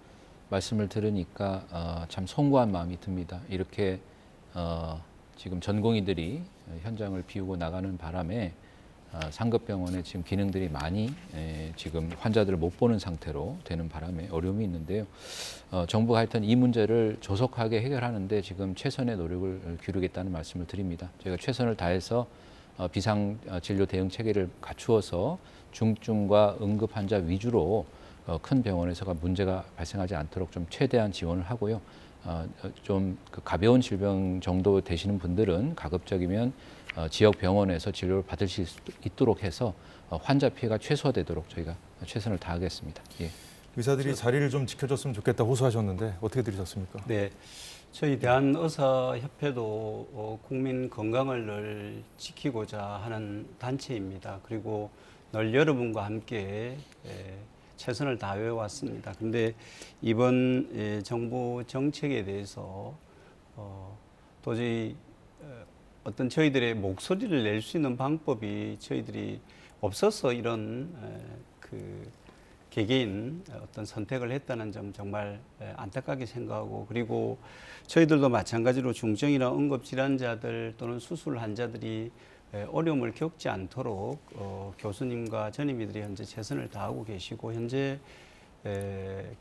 말씀을 들으니까 참 송구한 마음이 듭니다. 이렇게 지금 전공의들이 현장을 비우고 나가는 바람에 상급병원의 지금 기능들이 많이 지금 환자들을 못 보는 상태로 되는 바람에 어려움이 있는데요. 정부가 하여튼 이 문제를 조속하게 해결하는데 지금 최선의 노력을 기울이겠다는 말씀을 드립니다. 저희가 최선을 다해서 비상 진료 대응 체계를 갖추어서 중증과 응급 환자 위주로 큰 병원에서가 문제가 발생하지 않도록 좀 최대한 지원을 하고요. 좀 그 가벼운 질병 정도 되시는 분들은 가급적이면 지역 병원에서 진료를 받으실 수 있도록 해서 환자 피해가 최소화되도록 저희가 최선을 다하겠습니다. 예. 의사들이 자리를 좀 지켜줬으면 좋겠다 호소하셨는데 어떻게 들으셨습니까? 네, 저희 대한의사협회도 국민 건강을 늘 지키고자 하는 단체입니다. 그리고 늘 여러분과 함께 최선을 다해 왔습니다. 그런데 이번 정부 정책에 대해서 도저히 어떤 저희들의 목소리를 낼 수 있는 방법이 저희들이 없어서 이런 그 개개인 어떤 선택을 했다는 점 정말 안타깝게 생각하고, 그리고 저희들도 마찬가지로 중증이나 응급질환자들 또는 수술 환자들이 어려움을 겪지 않도록 교수님과 전임의들이 현재 최선을 다하고 계시고, 현재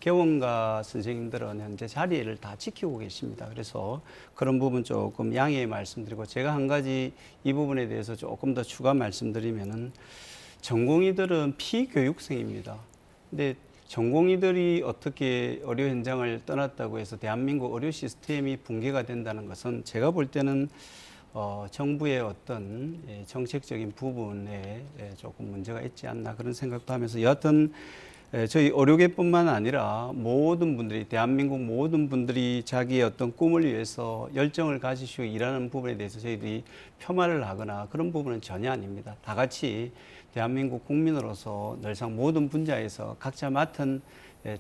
개원과 선생님들은 현재 자리를 다 지키고 계십니다. 그래서 그런 부분 조금 양해의 말씀드리고, 제가 한 가지 이 부분에 대해서 조금 더 추가 말씀드리면은 전공의들은 피교육생입니다. 근데 전공의들이 어떻게 의료 현장을 떠났다고 해서 대한민국 의료 시스템이 붕괴가 된다는 것은 제가 볼 때는 정부의 어떤 정책적인 부분에 조금 문제가 있지 않나 그런 생각도 하면서, 여하튼 저희 의료계뿐만 아니라 모든 분들이, 대한민국 모든 분들이 자기의 어떤 꿈을 위해서 열정을 가지시고 일하는 부분에 대해서 저희들이 폄하를 하거나 그런 부분은 전혀 아닙니다. 다 같이 대한민국 국민으로서 늘상 모든 분야에서 각자 맡은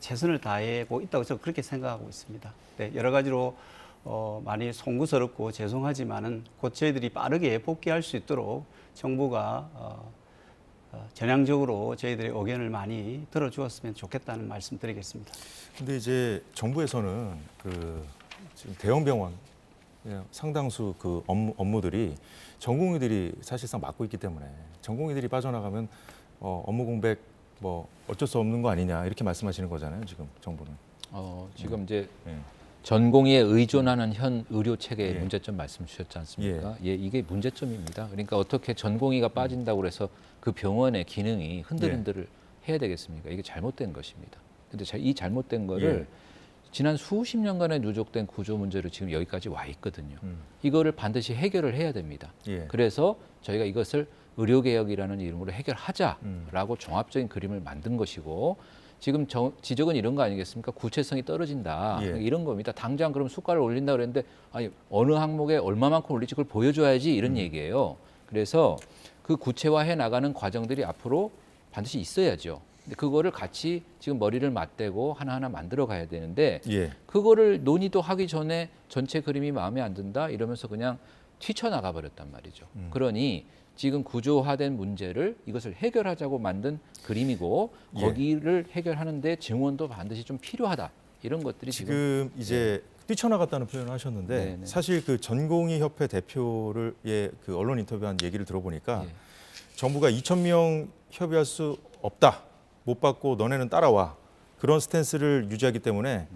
최선을 다하고 있다고 저는 그렇게 생각하고 있습니다. 네, 여러 가지로 많이 송구스럽고 죄송하지만은 곧 저희들이 빠르게 복귀할 수 있도록 정부가 전향적으로 저희들의 의견을 많이 들어주었으면 좋겠다는 말씀 드리겠습니다. 근데 이제 정부에서는 그 지금 대형 병원 상당수 그 업무들이 전공의들이 사실상 맡고 있기 때문에 전공의들이 빠져나가면 업무 공백 뭐 어쩔 수 없는 거 아니냐 이렇게 말씀하시는 거잖아요, 지금 정부는. 지금 이제 전공의에 의존하는 현 의료 체계의 예. 문제점 말씀 주셨지 않습니까? 예, 이게 문제점입니다. 그러니까 어떻게 전공의가 빠진다고 해서 그 병원의 기능이 흔들흔들을 해야 되겠습니까? 이게 잘못된 것입니다. 근데 이 잘못된 거를 지난 수십 년간의 누적된 구조 문제로 지금 여기까지 와 있거든요. 이거를 반드시 해결을 해야 됩니다. 그래서 저희가 이것을 의료개혁이라는 이름으로 해결하자라고 종합적인 그림을 만든 것이고, 지금 지적은 이런 거 아니겠습니까? 구체성이 떨어진다. 예. 이런 겁니다. 당장 그럼 수가를 올린다 그랬는데 아니 어느 항목에 얼마만큼 올릴지 그걸 보여줘야지 이런 얘기예요. 그래서 그 구체화해 나가는 과정들이 앞으로 반드시 있어야죠. 근데 그거를 같이 지금 머리를 맞대고 하나하나 만들어 가야 되는데 예. 그거를 논의도 하기 전에 전체 그림이 마음에 안 든다 이러면서 그냥 튀쳐나가 버렸단 말이죠. 그러니 지금 구조화된 문제를 이것을 해결하자고 만든 그림이고 예. 거기를 해결하는데 증원도 반드시 좀 필요하다. 이런 것들이 지금 이제 뛰쳐나갔다는 표현을 하셨는데 네네. 사실 그 전공의 협회 대표를 그 언론 인터뷰한 얘기를 들어보니까 예. 정부가 2,000명 협의할 수 없다. 못 받고 너네는 따라와. 그런 스탠스를 유지하기 때문에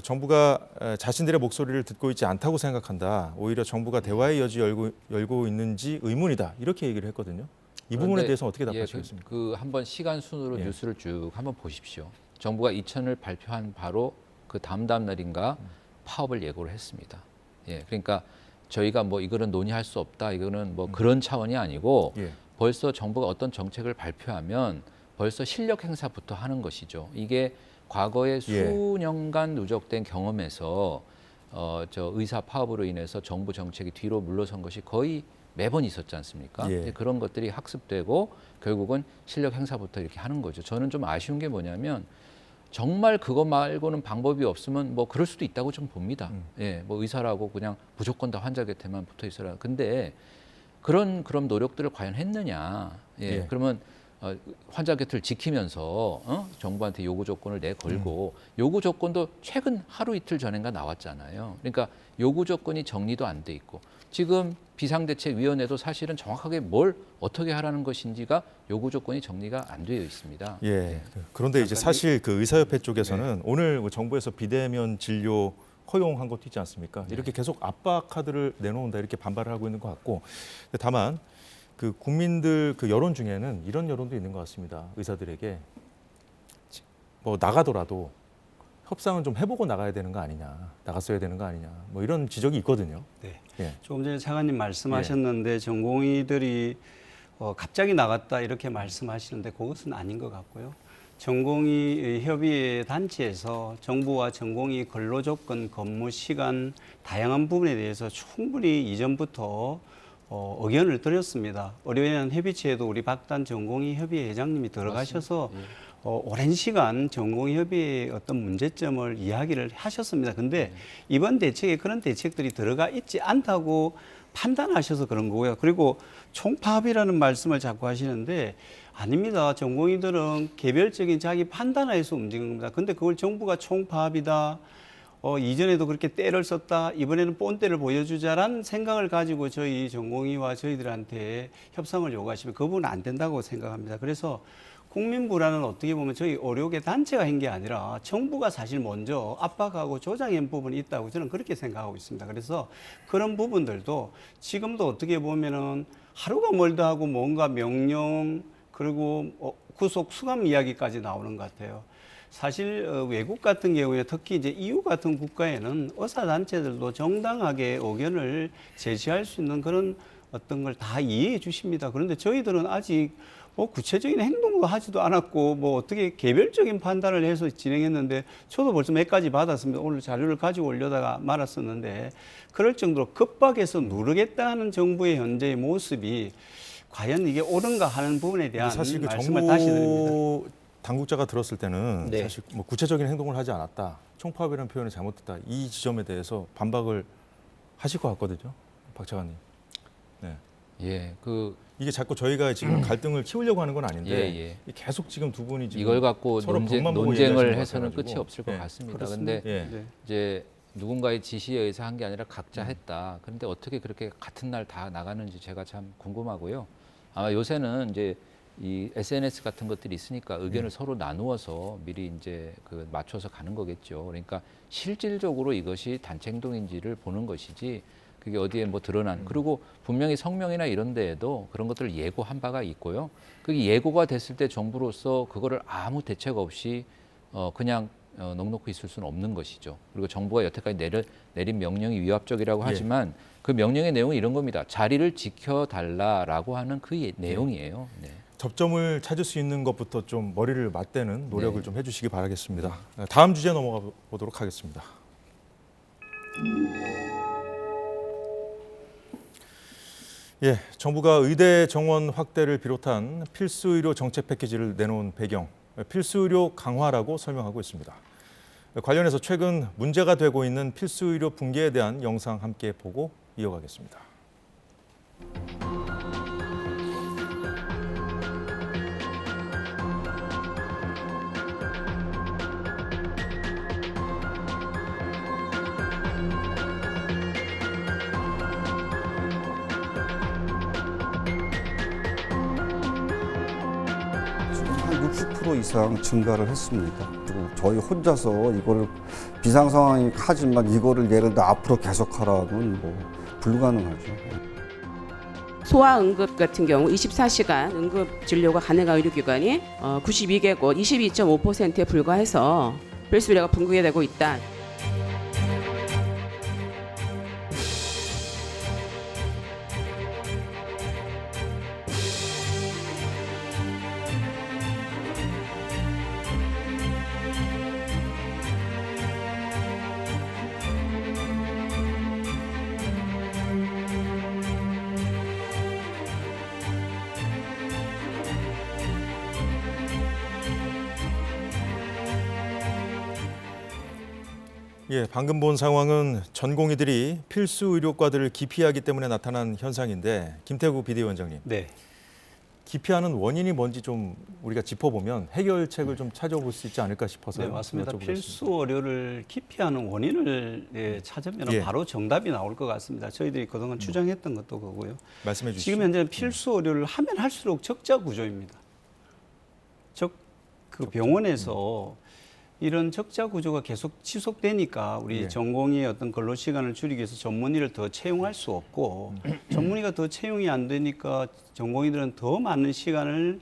정부가 자신들의 목소리를 듣고 있지 않다고 생각한다. 오히려 정부가 대화의 여지 열고 있는지 의문이다. 이렇게 얘기를 했거든요. 이 부분에 그런데, 대해서 어떻게 예, 답하시겠습니까? 그 한번 시간 순으로 예. 뉴스를 쭉 한번 보십시오. 정부가 2,000을 발표한 바로 그 다음 날인가 파업을 예고를 했습니다. 예, 그러니까 저희가 뭐 이거는 논의할 수 없다. 이거는 뭐 그런 차원이 아니고 예. 벌써 정부가 어떤 정책을 발표하면 벌써 실력 행사부터 하는 것이죠. 이게 과거에 수년간 누적된 경험에서 저 의사 파업으로 인해서 정부 정책이 뒤로 물러선 것이 거의 매번 있었지 않습니까? 예. 그런 것들이 학습되고 결국은 실력 행사부터 이렇게 하는 거죠. 저는 좀 아쉬운 게 뭐냐면 정말 그거 말고는 방법이 없으면 뭐 그럴 수도 있다고 좀 봅니다. 예, 뭐 의사라고 그냥 무조건 다 환자 곁에만 붙어 있어라. 근데 그런 노력들을 과연 했느냐? 예, 예. 그러면 환자 곁을 지키면서 정부한테 요구 조건을 내걸고 요구 조건도 최근 하루 이틀 전인가 나왔잖아요. 그러니까 요구 조건이 정리도 안 돼 있고 지금 비상대책위원회도 사실은 정확하게 뭘 어떻게 하라는 것인지가 요구 조건이 정리가 안 되어 있습니다. 예. 그런데 이제 사실 그 의사협회 쪽에서는 오늘 정부에서 비대면 진료 허용한 것도 있지 않습니까? 이렇게 계속 압박 카드를 내놓는다 이렇게 반발을 하고 있는 것 같고 다만 그 국민들 그 여론 중에는 이런 여론도 있는 것 같습니다. 의사들에게 뭐 나가더라도 협상은 좀 해보고 나가야 되는 거 아니냐, 나갔어야 되는 거 아니냐, 뭐 이런 지적이 있거든요. 네. 예. 조금 전에 차관님 말씀하셨는데 전공의들이 갑자기 나갔다 이렇게 말씀하시는데 그것은 아닌 것 같고요. 전공의 협의회 단체에서 정부와 전공의 근로조건, 근무 시간 다양한 부분에 대해서 충분히 이전부터 의견을 드렸습니다. 의료인 협의체에도 우리 박단 전공의 협의회 회장님이 들어가셔서 오랜 시간 전공협의회의 어떤 문제점을 이야기를 하셨습니다. 근데 이번 대책에 그런 대책들이 들어가 있지 않다고 판단하셔서 그런 거고요. 그리고 총파업이라는 말씀을 자꾸 하시는데 아닙니다. 전공의들은 개별적인 자기 판단하에서 움직이는 겁니다. 근데 그걸 정부가 총파업이다. 이전에도 그렇게 때를 썼다. 이번에는 본때를 보여주자라는 생각을 가지고 저희 전공의와 저희들한테 협상을 요구하시면 그 부분은 안 된다고 생각합니다. 그래서 국민 불안은 어떻게 보면 저희 의료계 단체가 한 게 아니라 정부가 사실 먼저 압박하고 조장한 부분이 있다고 저는 그렇게 생각하고 있습니다. 그래서 그런 부분들도 지금도 어떻게 보면은 하루가 멀다 하고 뭔가 명령 그리고 구속 수감 이야기까지 나오는 것 같아요. 사실 외국 같은 경우에 특히 이제 EU 같은 국가에는 의사 단체들도 정당하게 의견을 제시할 수 있는 그런 어떤 걸 다 이해해 주십니다. 그런데 저희들은 아직 뭐 구체적인 행동도 하지도 않았고 뭐 어떻게 개별적인 판단을 해서 진행했는데 저도 벌써 몇 가지 받았습니다. 오늘 자료를 가지고 올려다가 말았었는데 그럴 정도로 급박해서 누르겠다는 정부의 현재의 모습이 과연 이게 옳은가 하는 부분에 대한 사실 그 말씀을 다시 드립니다. 정부 당국자가 들었을 때는 네. 사실 뭐 구체적인 행동을 하지 않았다. 총파업이라는 표현이 잘못됐다. 이 지점에 대해서 반박을 하실 것 같거든요. 박 차관님. 네. 예, 이게 자꾸 저희가 지금 갈등을 키우려고 하는 건 아닌데 예. 계속 지금 두 분이 지금 이걸 갖고 서로 벽만 보고 논쟁을 얘기하시는 것 해서는 같아가지고. 끝이 없을 것 예. 같습니다. 그렇습니다. 그런데 예. 네. 이제 누군가의 지시에 의해서 한 게 아니라 각자 했다. 그런데 어떻게 그렇게 같은 날 다 나가는지 제가 참 궁금하고요. 아마 요새는 이제 이 SNS 같은 것들이 있으니까 의견을 서로 나누어서 미리 이제 그 맞춰서 가는 거겠죠. 그러니까 실질적으로 이것이 단체 행동인지를 보는 것이지 그게 어디에 뭐 드러난 그리고 분명히 성명이나 이런 데에도 그런 것들을 예고한 바가 있고요. 그게 예고가 됐을 때 정부로서 그거를 아무 대책 없이 그냥 넉놓고 있을 수는 없는 것이죠. 그리고 정부가 여태까지 내린 명령이 위압적이라고 하지만 그 명령의 내용은 이런 겁니다. 자리를 지켜달라라고 하는 그 내용이에요. 네. 접점을 찾을 수 있는 것부터 좀 머리를 맞대는 노력을 네. 좀 해주시기 바라겠습니다. 다음 주제 넘어가 보도록 하겠습니다. 예, 정부가 의대 정원 확대를 비롯한 필수 의료 정책 패키지를 내놓은 배경, 필수 의료 강화라고 설명하고 있습니다. 관련해서 최근 문제가 되고 있는 필수 의료 붕괴에 대한 영상 함께 보고 이어가겠습니다. 한 60% 이상 증가를 했습니다. 그리고 저희 혼자서 이거를 비상 상황이 하지만 이거를 예를 들어 앞으로 계속하라는 뭐 불가능하죠. 소아응급 같은 경우 24시간 응급 진료가 가능한 의료기관이 92개국 22.5%에 불과해서 필수 의료가 붕괴되고 있다. 예, 방금 본 상황은 전공의들이 필수 의료과들을 기피하기 때문에 나타난 현상인데 김태구 비대위원장님. 네. 기피하는 원인이 뭔지 좀 우리가 짚어보면 해결책을 좀 찾아볼 수 있지 않을까 싶어서 네, 맞습니다. 여쭤보겠습니다. 필수 의료를 기피하는 원인을 찾으면 예. 바로 정답이 나올 것 같습니다. 저희들이 그동안 추정했던 것도 그거고요. 말씀해 주시죠. 지금 현재 필수 의료를 하면 할수록 적자 구조입니다. 그 병원에서 이런 적자 구조가 계속 지속되니까 우리 예. 전공의 어떤 근로 시간을 줄이기 위해서 전문의를 더 채용할 수 없고 전문의가 더 채용이 안 되니까 전공의들은 더 많은 시간을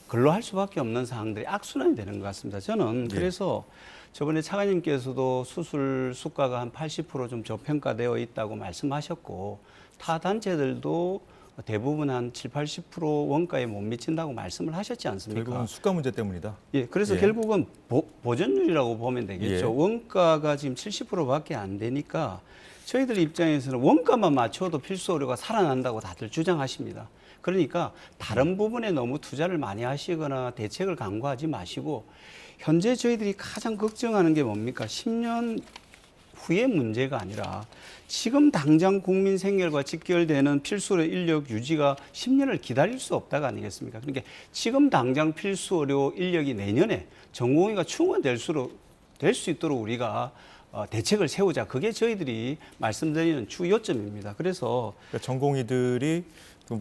근로할 수밖에 없는 상황들이 악순환이 되는 것 같습니다. 저는 예. 그래서 저번에 차관님께서도 수술 수가가 한 80% 좀 저평가되어 있다고 말씀하셨고 타 단체들도 대부분 한 7, 80% 원가에 못 미친다고 말씀을 하셨지 않습니까? 결국은 수가 문제 때문이다. 예, 그래서 예. 결국은 보전율이라고 보면 되겠죠. 예. 원가가 지금 70%밖에 안 되니까 저희들 입장에서는 원가만 맞춰도 필수 의료가 살아난다고 다들 주장하십니다. 그러니까 다른 부분에 너무 투자를 많이 하시거나 대책을 강구하지 마시고 현재 저희들이 가장 걱정하는 게 뭡니까? 10년 후의 문제가 아니라 지금 당장 국민 생활과 직결되는 필수 의료 인력 유지가 10년을 기다릴 수 없다가 아니겠습니까? 그러니까 지금 당장 필수 의료 인력이 내년에 전공의가 충원될 수 있도록 우리가 대책을 세우자. 그게 저희들이 말씀드리는 주 요점입니다. 그래서 그러니까 전공의들이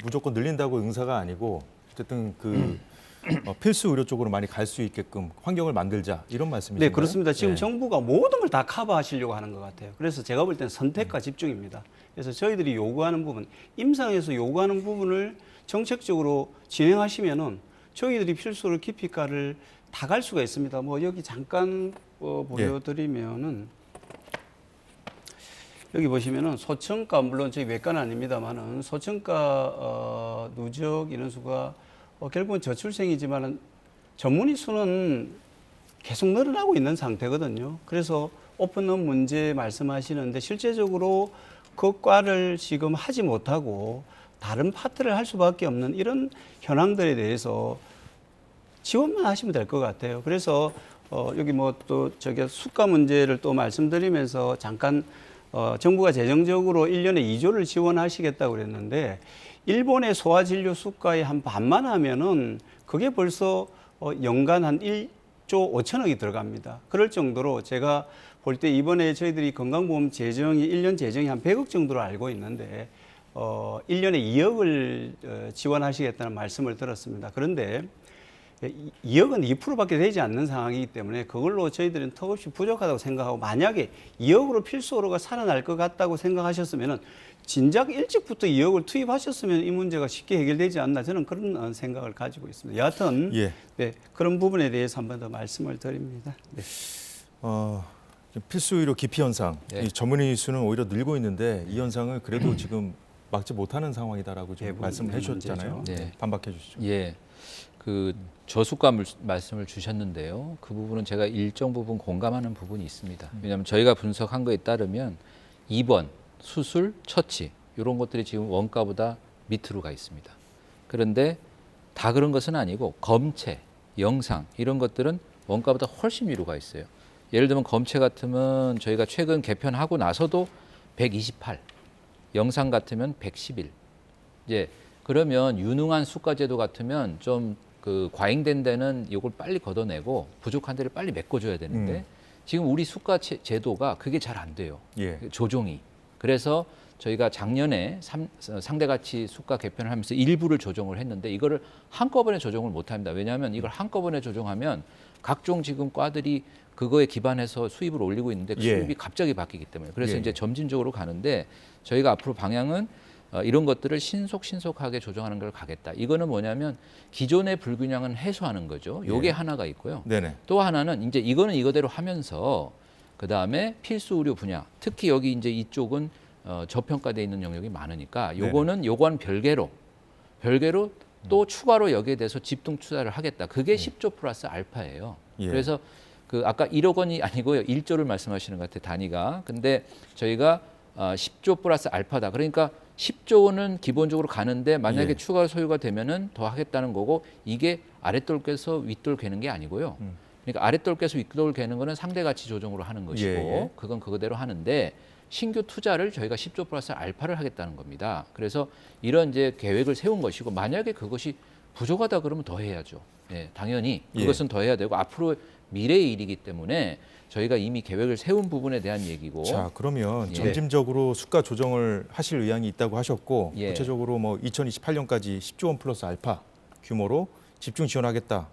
무조건 늘린다고 응사가 아니고 어쨌든 필수 의료 쪽으로 많이 갈 수 있게끔 환경을 만들자 이런 말씀이신가요? 네, 그렇습니다. 지금 예. 정부가 모든 걸 다 커버하시려고 하는 것 같아요. 그래서 제가 볼 때는 선택과 집중입니다. 그래서 저희들이 요구하는 부분, 임상에서 요구하는 부분을 정책적으로 진행하시면은 저희들이 필수를 기피과를 다 갈 수가 있습니다. 뭐 여기 잠깐 보여드리면은 여기 보시면은 소청과 물론 저희 외과는 아닙니다만은 소청과 누적 인원수가 결국은 저출생이지만은 전문의 수는 계속 늘어나고 있는 상태거든요. 그래서 오픈런 문제 말씀하시는데 실제적으로 그 과를 지금 하지 못하고 다른 파트를 할 수밖에 없는 이런 현황들에 대해서 지원만 하시면 될 것 같아요. 그래서 여기 뭐 또 저기 수가 문제를 또 말씀드리면서 잠깐 정부가 재정적으로 1년에 2조를 지원하시겠다고 그랬는데 일본의 소아진료 수가의 한 반만 하면은 그게 벌써 연간 한 1조 5천억이 들어갑니다. 그럴 정도로 제가 볼 때 이번에 저희들이 건강보험 재정이 1년 재정이 한 100억 정도로 알고 있는데 1년에 2억을 지원하시겠다는 말씀을 들었습니다. 그런데 2억은 2%밖에 되지 않는 상황이기 때문에 그걸로 저희들은 턱없이 부족하다고 생각하고 만약에 2억으로 필수 의료가 살아날 것 같다고 생각하셨으면은 진작 일찍부터 2억을 투입하셨으면 이 문제가 쉽게 해결되지 않나 저는 그런 생각을 가지고 있습니다. 여하튼 예. 네, 그런 부분에 대해서 한 번 더 말씀을 드립니다. 네. 필수 의료 기피 현상, 네. 이 전문의 수는 오히려 늘고 있는데 이 현상을 그래도 지금 막지 못하는 상황이다라고 지금 말씀을 해주셨잖아요. 네. 반박해 주시죠. 예, 그 저수가 말씀을 주셨는데요. 그 부분은 제가 일정 부분 공감하는 부분이 있습니다. 왜냐하면 저희가 분석한 거에 따르면 입원, 수술, 처치 이런 것들이 지금 원가보다 밑으로 가 있습니다. 그런데 다 그런 것은 아니고 검체, 영상 이런 것들은 원가보다 훨씬 위로 가 있어요. 예를 들면 검체 같으면 저희가 최근 개편하고 나서도 128, 영상 같으면 111. 이제 그러면 유능한 수가제도 같으면 좀 그 과잉된 데는 이걸 빨리 걷어내고 부족한 데를 빨리 메꿔줘야 되는데 지금 우리 수가 제도가 그게 잘 안 돼요. 예. 조정이. 그래서 저희가 작년에 상대가치 수가 개편을 하면서 일부를 조정을 했는데 이거를 한꺼번에 조정을 못합니다. 왜냐하면 이걸 한꺼번에 조정하면 각종 지금 과들이 그거에 기반해서 수입을 올리고 있는데 그 수입이 갑자기 바뀌기 때문에 그래서 이제 점진적으로 가는데 저희가 앞으로 방향은 이런 것들을 신속하게 조정하는 걸 가겠다. 이거는 뭐냐면 기존의 불균형은 해소하는 거죠. 요게 하나가 있고요. 네네. 또 하나는 이제 이거는 이거대로 하면서 그 다음에 필수 의료 분야, 특히 여기 이제 이쪽은 저평가돼 있는 영역이 많으니까 요거는 요건 별개로 또 추가로 여기에 대해서 집중 투자를 하겠다. 그게 10조 플러스 알파예요. 그래서 그 아까 1억 원이 아니고요. 1조를 말씀하시는 것 같아요. 단위가. 근데 저희가 10조 플러스 알파다. 그러니까 10조 원은 기본적으로 가는데 만약에 추가 소요가 되면은 더 하겠다는 거고 이게 아랫돌 깨서 윗돌 개는 게 아니고요. 그러니까 아랫돌 깨서 윗돌 개는 거는 상대 가치 조정으로 하는 것이고 그건 그거대로 하는데 신규 투자를 저희가 10조 플러스 알파를 하겠다는 겁니다. 그래서 이런 이제 계획을 세운 것이고 만약에 그것이 부족하다 그러면 더 해야죠. 예, 당연히 그것은 더 해야 되고 앞으로 미래의 일이기 때문에 저희가 이미 계획을 세운 부분에 대한 얘기고. 자, 그러면 점진적으로 수가 조정을 하실 의향이 있다고 하셨고 구체적으로 뭐 2028년까지 10조 원 플러스 알파 규모로 집중 지원하겠다.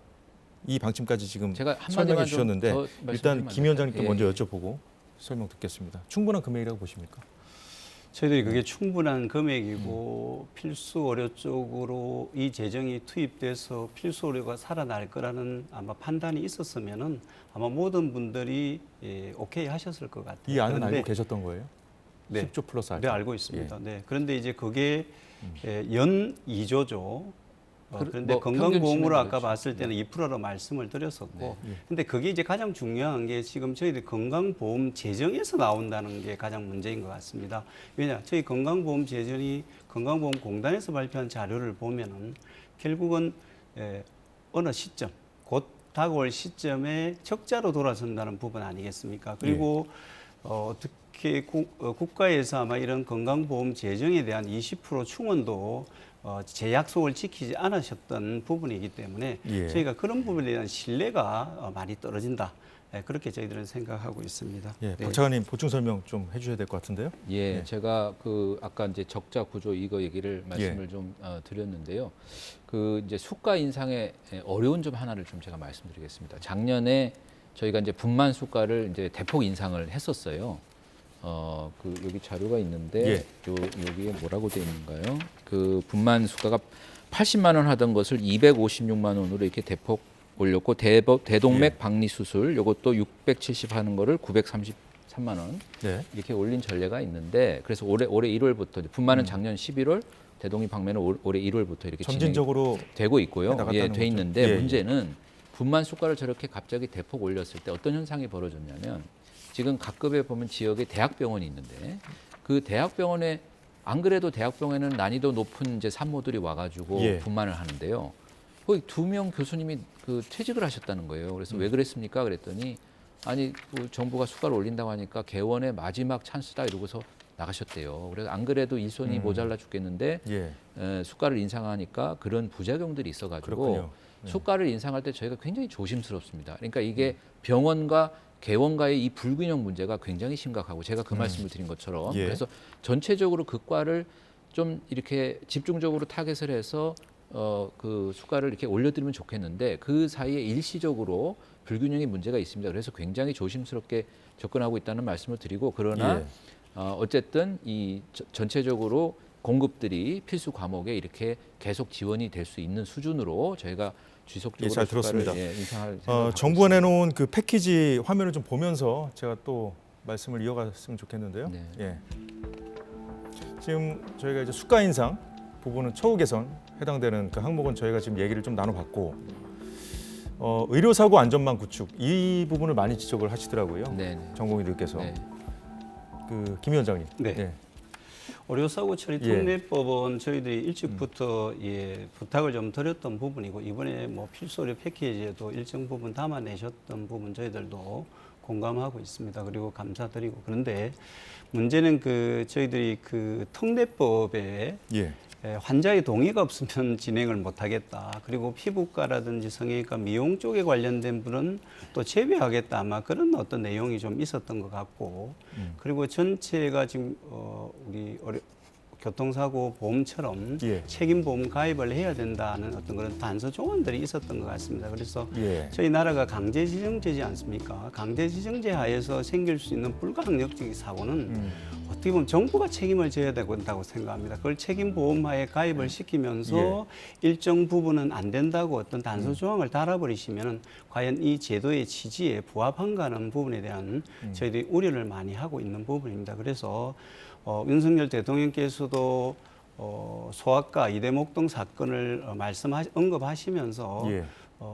이 방침까지 지금 제가 설명해 주셨는데 일단 김 위원장님께 예. 먼저 여쭤보고 설명 듣겠습니다. 충분한 금액이라고 보십니까? 저희들이 그게 충분한 금액이고 필수 의료 쪽으로 이 재정이 투입돼서 필수 의료가 살아날 거라는 아마 판단이 있었으면은 아마 모든 분들이 오케이 하셨을 것 같아요. 이 안은 알고 계셨던 거예요? 네. 10조 플러스 알파. 네, 알고 있습니다. 네. 그런데 이제 그게 연 2조죠. 그런데 뭐 건강보험으로 아까 그렇죠. 봤을 때는 2%로 말씀을 드렸었고, 근데 그게 이제 가장 중요한 게 지금 저희들 건강보험 재정에서 나온다는 게 가장 문제인 것 같습니다. 왜냐, 저희 건강보험 재정이 건강보험공단에서 발표한 자료를 보면은 결국은 어느 시점, 곧 다가올 시점에 적자로 돌아선다는 부분 아니겠습니까? 그리고 어떻게 국가에서 아마 이런 건강보험 재정에 대한 20% 충원도 제 약속을 지키지 않으셨던 부분이기 때문에 저희가 그런 부분에 대한 신뢰가 많이 떨어진다. 그렇게 저희들은 생각하고 있습니다. 예, 박 차관님 보충 설명 좀 해주셔야 될 것 같은데요. 예, 제가 그 아까 이제 적자 구조 이거 얘기를 말씀을 좀 드렸는데요. 그 이제 수가 인상의 어려운 점 하나를 좀 제가 말씀드리겠습니다. 작년에 저희가 이제 분만 수가를 이제 대폭 인상을 했었어요. 그 여기 자료가 있는데 여기에 뭐라고 돼 있는가요? 그 분만 수가가 80만 원 하던 것을 256만 원으로 이렇게 대폭 올렸고 대동맥 박리 수술 요것도 670 하는 거를 933만 원 이렇게 올린 전례가 있는데 그래서 올해 1월부터 분만은 작년 11월 대동이 방매는 올해 1월부터 이렇게 점진적으로 되고 있고요. 돼 있는데 문제는 분만 수가를 저렇게 갑자기 대폭 올렸을 때 어떤 현상이 벌어졌냐면 지금 각급에 보면 지역에 대학병원이 있는데 그 대학병원에 안 그래도 대학병원에는 난이도 높은 이제 산모들이 와가지고 분만을 하는데요. 거기 2명 교수님이 그 퇴직을 하셨다는 거예요. 그래서 왜 그랬습니까? 그랬더니 아니 그 정부가 수가를 올린다고 하니까 개원의 마지막 찬스다 이러고서 나가셨대요. 그래서 안 그래도 일손이 모자라 죽겠는데 수가를 인상하니까 그런 부작용들이 있어가지고 수가를 인상할 때 저희가 굉장히 조심스럽습니다. 그러니까 이게 병원과 개원과의 이 불균형 문제가 굉장히 심각하고 제가 그 말씀을 드린 것처럼 그래서 전체적으로 그 과를 좀 이렇게 집중적으로 타겟을 해서 그 수가를 이렇게 올려드리면 좋겠는데 그 사이에 일시적으로 불균형의 문제가 있습니다. 그래서 굉장히 조심스럽게 접근하고 있다는 말씀을 드리고 그러나 어쨌든 이 전체적으로 공급들이 필수 과목에 이렇게 계속 지원이 될 수 있는 수준으로 저희가 지속적으로 잘 들었습니다. 인상할 생각을 정부가 내놓은 그 패키지 화면을 좀 보면서 제가 또 말씀을 이어갔으면 좋겠는데요. 지금 저희가 이제 수가 인상 부분은 처우 개선 해당되는 그 항목은 저희가 지금 얘기를 좀 나눠봤고 의료사고 안전망 구축 이 부분을 많이 지적을 하시더라고요. 네. 전공의들께서. 네. 그 김 위원장님. 네. 의료사고 처리 특례법은 저희들이 일찍부터 부탁을 좀 드렸던 부분이고 이번에 뭐 필수 의료 패키지에도 일정 부분 담아내셨던 부분 저희들도 공감하고 있습니다. 그리고 감사드리고 그런데 문제는 저희들이 그 특례법에 환자의 동의가 없으면 진행을 못하겠다. 그리고 피부과라든지 성형외과, 미용 쪽에 관련된 분은 또 제외하겠다. 아마 그런 어떤 내용이 좀 있었던 것 같고, 그리고 전체가 지금 우리 교통사고 보험처럼 책임보험 가입을 해야 된다는 어떤 그런 단서 조언들이 있었던 것 같습니다. 그래서 저희 나라가 강제지정제지 않습니까? 강제지정제 하에서 생길 수 있는 불가항력적인 사고는 어떻게 보면 정부가 책임을 져야 된다고 생각합니다. 그걸 책임보험하에 가입을 시키면서 일정 부분은 안 된다고 어떤 단서 조항을 달아버리시면 과연 이 제도의 취지에 부합한가 하는 부분에 대한 저희들이 우려를 많이 하고 있는 부분입니다. 그래서 윤석열 대통령께서도 소아과 이대목동 사건을 언급하시면서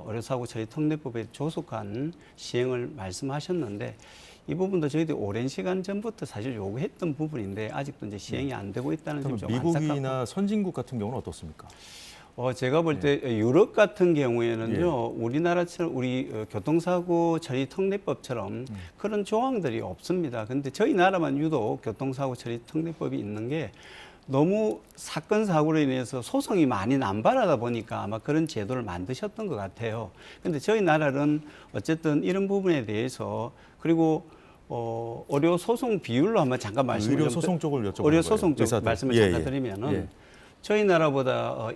의료사고 처리 특례법의 조속한 시행을 말씀하셨는데 이 부분도 저희들이 오랜 시간 전부터 사실 요구했던 부분인데 아직도 이제 시행이 안 되고 있다는 점이 좀 안타깝고. 미국이나 선진국 같은 경우는 어떻습니까? 제가 볼 때 유럽 같은 경우에는요, 우리나라처럼 우리 교통사고 처리 특례법처럼 그런 조항들이 없습니다. 근데 저희 나라만 유독 교통사고 처리 특례법이 있는 게 너무 사건 사고로 인해서 소송이 많이 남발하다 보니까 아마 그런 제도를 만드셨던 것 같아요. 근데 저희 나라는 어쨌든 이런 부분에 대해서 그리고 의료 소송 비율로 한번 잠깐 말씀을 의료 소송 쪽을 여쭤보는 의료 소송 쪽 거예요. 말씀을 잠깐 드리면은 저희 나라보다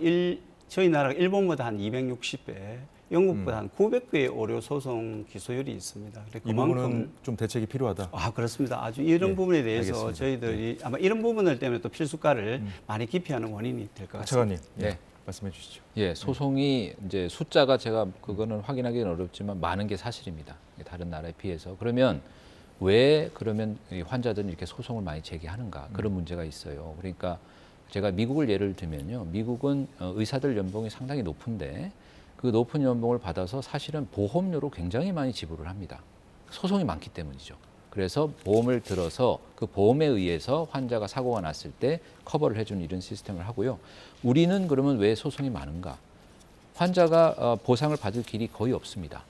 저희 나라가 일본보다 한 260배, 영국보다 한 900배의 의료 소송 기소율이 있습니다. 이 부분은 좀 대책이 필요하다. 그렇습니다. 아주 이런 부분에 대해서 알겠습니다. 저희들이 아마 이런 부분들 때문에 또 필수가를 많이 기피하는 원인이 될 것 같습니다. 차관님, 네. 말씀해 주시죠. 소송이 이제 숫자가 제가 그거는 확인하기는 어렵지만 많은 게 사실입니다. 다른 나라에 비해서. 그러면 왜 그러면 환자들은 이렇게 소송을 많이 제기하는가? 그런 문제가 있어요. 그러니까 제가 미국을 예를 들면요. 미국은 의사들 연봉이 상당히 높은데 그 높은 연봉을 받아서 사실은 보험료로 굉장히 많이 지불을 합니다. 소송이 많기 때문이죠. 그래서 보험을 들어서 그 보험에 의해서 환자가 사고가 났을 때 커버를 해주는 이런 시스템을 하고요. 우리는 그러면 왜 소송이 많은가? 환자가 보상을 받을 길이 거의 없습니다.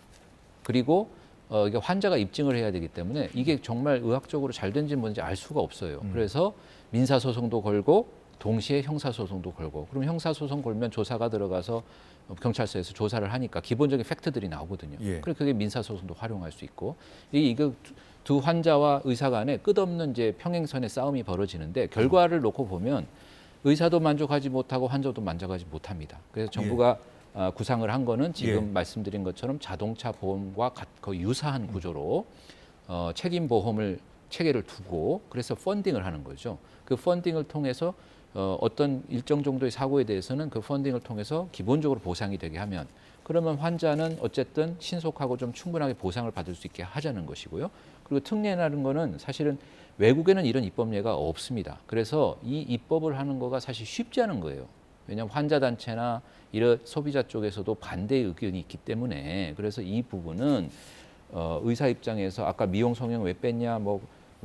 그리고 이게 환자가 입증을 해야 되기 때문에 이게 정말 의학적으로 잘 된지 뭔지 알 수가 없어요. 그래서 민사소송도 걸고 동시에 형사소송도 걸고, 그럼 형사소송 걸면 조사가 들어가서 경찰서에서 조사를 하니까 기본적인 팩트들이 나오거든요. 그리고 그게 민사소송도 활용할 수 있고, 이거 두 환자와 의사 간에 끝없는 이제 평행선의 싸움이 벌어지는데 결과를 놓고 보면 의사도 만족하지 못하고 환자도 만족하지 못합니다. 그래서 정부가 구상을 한 거는 지금 말씀드린 것처럼 자동차 보험과 거의 유사한 구조로 책임보험을 체계를 두고 그래서 펀딩을 하는 거죠. 그 펀딩을 통해서 어떤 일정 정도의 사고에 대해서는 그 펀딩을 통해서 기본적으로 보상이 되게 하면 그러면 환자는 어쨌든 신속하고 좀 충분하게 보상을 받을 수 있게 하자는 것이고요. 그리고 특례라는 거는 사실은 외국에는 이런 입법례가 없습니다. 그래서 이 입법을 하는 거가 사실 쉽지 않은 거예요. 왜냐하면 환자단체나 이런 소비자 쪽에서도 반대의 의견이 있기 때문에 그래서 이 부분은 의사 입장에서 아까 미용 성형 왜 뺐냐 뭐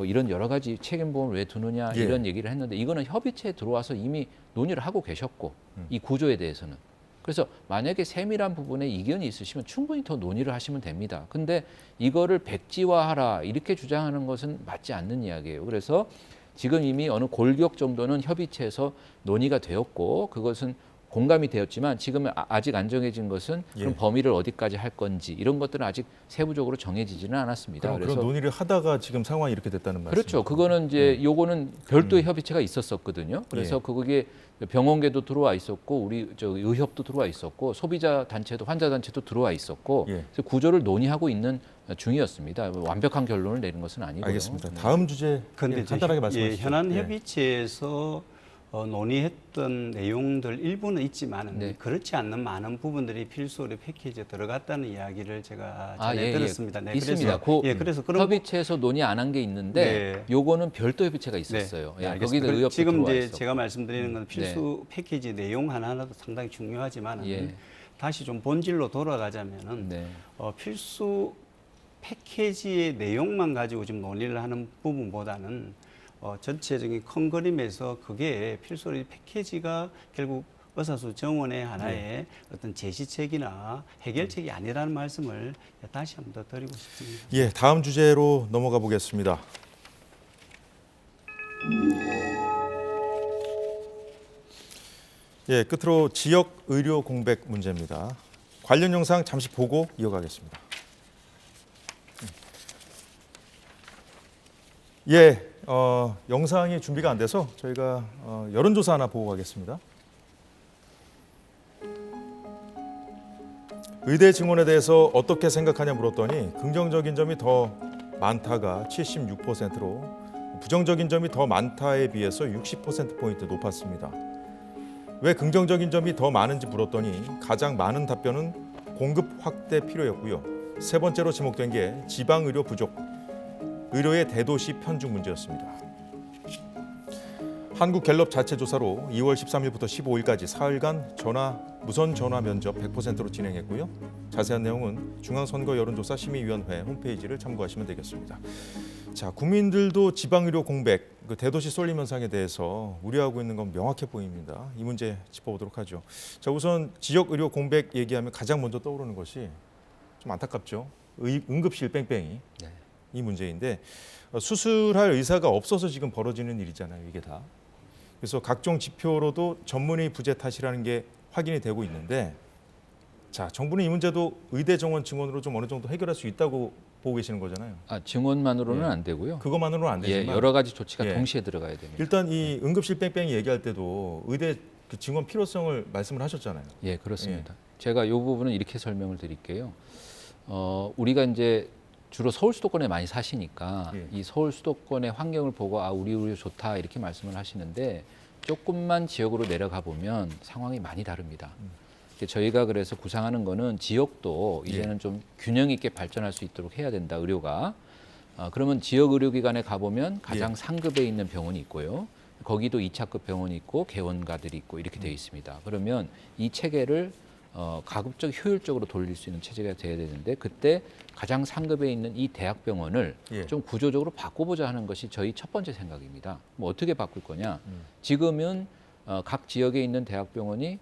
이런 여러 가지 책임보험을 왜 두느냐 이런 얘기를 했는데 이거는 협의체에 들어와서 이미 논의를 하고 계셨고 이 구조에 대해서는 그래서 만약에 세밀한 부분에 이견이 있으시면 충분히 더 논의를 하시면 됩니다. 근데 이거를 백지화하라 이렇게 주장하는 것은 맞지 않는 이야기예요. 그래서 지금 이미 어느 골격 정도는 협의체에서 논의가 되었고 그것은 공감이 되었지만 지금은 아직 안 정해진 것은 그럼 범위를 어디까지 할 건지 이런 것들은 아직 세부적으로 정해지지는 않았습니다. 그래서 그런 논의를 하다가 지금 상황이 이렇게 됐다는 말씀이죠. 그렇죠. 그거는 이제 요거는 별도의 협의체가 있었었거든요. 그래서 그게 병원계도 들어와 있었고 우리 의협도 들어와 있었고 소비자 단체도 환자 단체도 들어와 있었고 그래서 구조를 논의하고 있는 중이었습니다. 완벽한 결론을 내린 것은 아니고요. 알겠습니다. 다음 주제 간단하게 말씀해 주시죠. 현안 협의체에서 논의했던 내용들 일부는 있지만은 네. 그렇지 않는 많은 부분들이 필수 의료 패키지에 들어갔다는 이야기를 제가 아, 전에 예, 들었습니다. 예. 네, 있습니다. 그래서 그런 협의체에서 논의 안 한 게 있는데 요거는 별도 협의체가 있었어요. 네, 예, 알겠습니다. 거기도 의협도 지금 들어와 이제 있었고. 제가 말씀드리는 건 필수 패키지 내용 하나하나도 상당히 중요하지만 예. 다시 좀 본질로 돌아가자면은 네. 필수 패키지의 내용만 가지고 지금 논의를 하는 부분보다는 전체적인 큰 그림에서 그게 필수 의료 패키지가 결국 의사수 정원의 하나의 어떤 제시책이나 해결책이 아니라는 말씀을 다시 한 번 더 드리고 싶습니다. 예, 다음 주제로 넘어가 보겠습니다. 예, 끝으로 지역 의료 공백 문제입니다. 관련 영상 잠시 보고 이어가겠습니다. 예, 영상이 준비가 안 돼서 저희가 여론조사 하나 보고 가겠습니다. 의대 증원에 대해서 어떻게 생각하냐 물었더니 긍정적인 점이 더 많다가 76%로 부정적인 점이 더 많다에 비해서 60%포인트 높았습니다. 왜 긍정적인 점이 더 많은지 물었더니 가장 많은 답변은 공급 확대 필요였고요. 세 번째로 지목된 게 지방 의료 부족, 의료의 대도시 편중 문제였습니다. 한국갤럽 자체 조사로 2월 13일부터 15일까지 사흘간 무선 전화 면접 100%로 진행했고요. 자세한 내용은 중앙선거 여론조사 심의위원회 홈페이지를 참고하시면 되겠습니다. 자, 국민들도 지방의료 공백, 대도시 쏠림 현상에 대해서 우려하고 있는 건 명확해 보입니다. 이 문제 짚어보도록 하죠. 자, 우선 지역 의료 공백 얘기하면 가장 먼저 떠오르는 것이 좀 안타깝죠. 응급실 뺑뺑이 네. 이 문제인데 수술할 의사가 없어서 지금 벌어지는 일이잖아요. 이게 다. 그래서 각종 지표로도 전문의 부재 탓이라는 게 확인이 되고 있는데, 자, 정부는 이 문제도 의대 정원 증원으로 좀 어느 정도 해결할 수 있다고 보고 계시는 거잖아요. 아, 증원만으로는 예. 안 되고요. 그것만으로는 안 되지만 여러 가지 조치가 예. 동시에 들어가야 됩니다. 일단 이 응급실 뺑뺑이 얘기할 때도 의대 그 증원 필요성을 말씀을 하셨잖아요. 예, 그렇습니다. 제가 이 부분은 이렇게 설명을 드릴게요. 우리가 이제 주로 서울 수도권에 많이 사시니까 이 서울 수도권의 환경을 보고 우리 의료 좋다 이렇게 말씀을 하시는데 조금만 지역으로 내려가 보면 상황이 많이 다릅니다. 저희가 그래서 구상하는 거는 지역도 이제는 좀 균형 있게 발전할 수 있도록 해야 된다, 의료가. 그러면 지역 의료기관에 가보면 가장 상급에 있는 병원이 있고요. 거기도 2차급 병원이 있고 개원가들이 있고 이렇게 되어 있습니다. 그러면 이 체계를 가급적 효율적으로 돌릴 수 있는 체제가 돼야 되는데 그때 가장 상급에 있는 이 대학병원을 좀 구조적으로 바꿔보자 하는 것이 저희 첫 번째 생각입니다. 뭐 어떻게 바꿀 거냐. 지금은 각 지역에 있는 대학병원이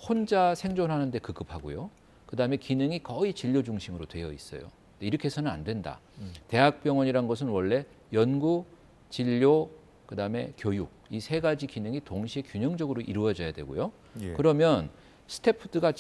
혼자 생존하는 데 급급하고요. 그다음에 기능이 거의 진료 중심으로 되어 있어요. 이렇게 해서는 안 된다. 대학병원이란 것은 원래 연구, 진료, 그다음에 교육 이 세 가지 기능이 동시에 균형적으로 이루어져야 되고요. 그러면 스태프가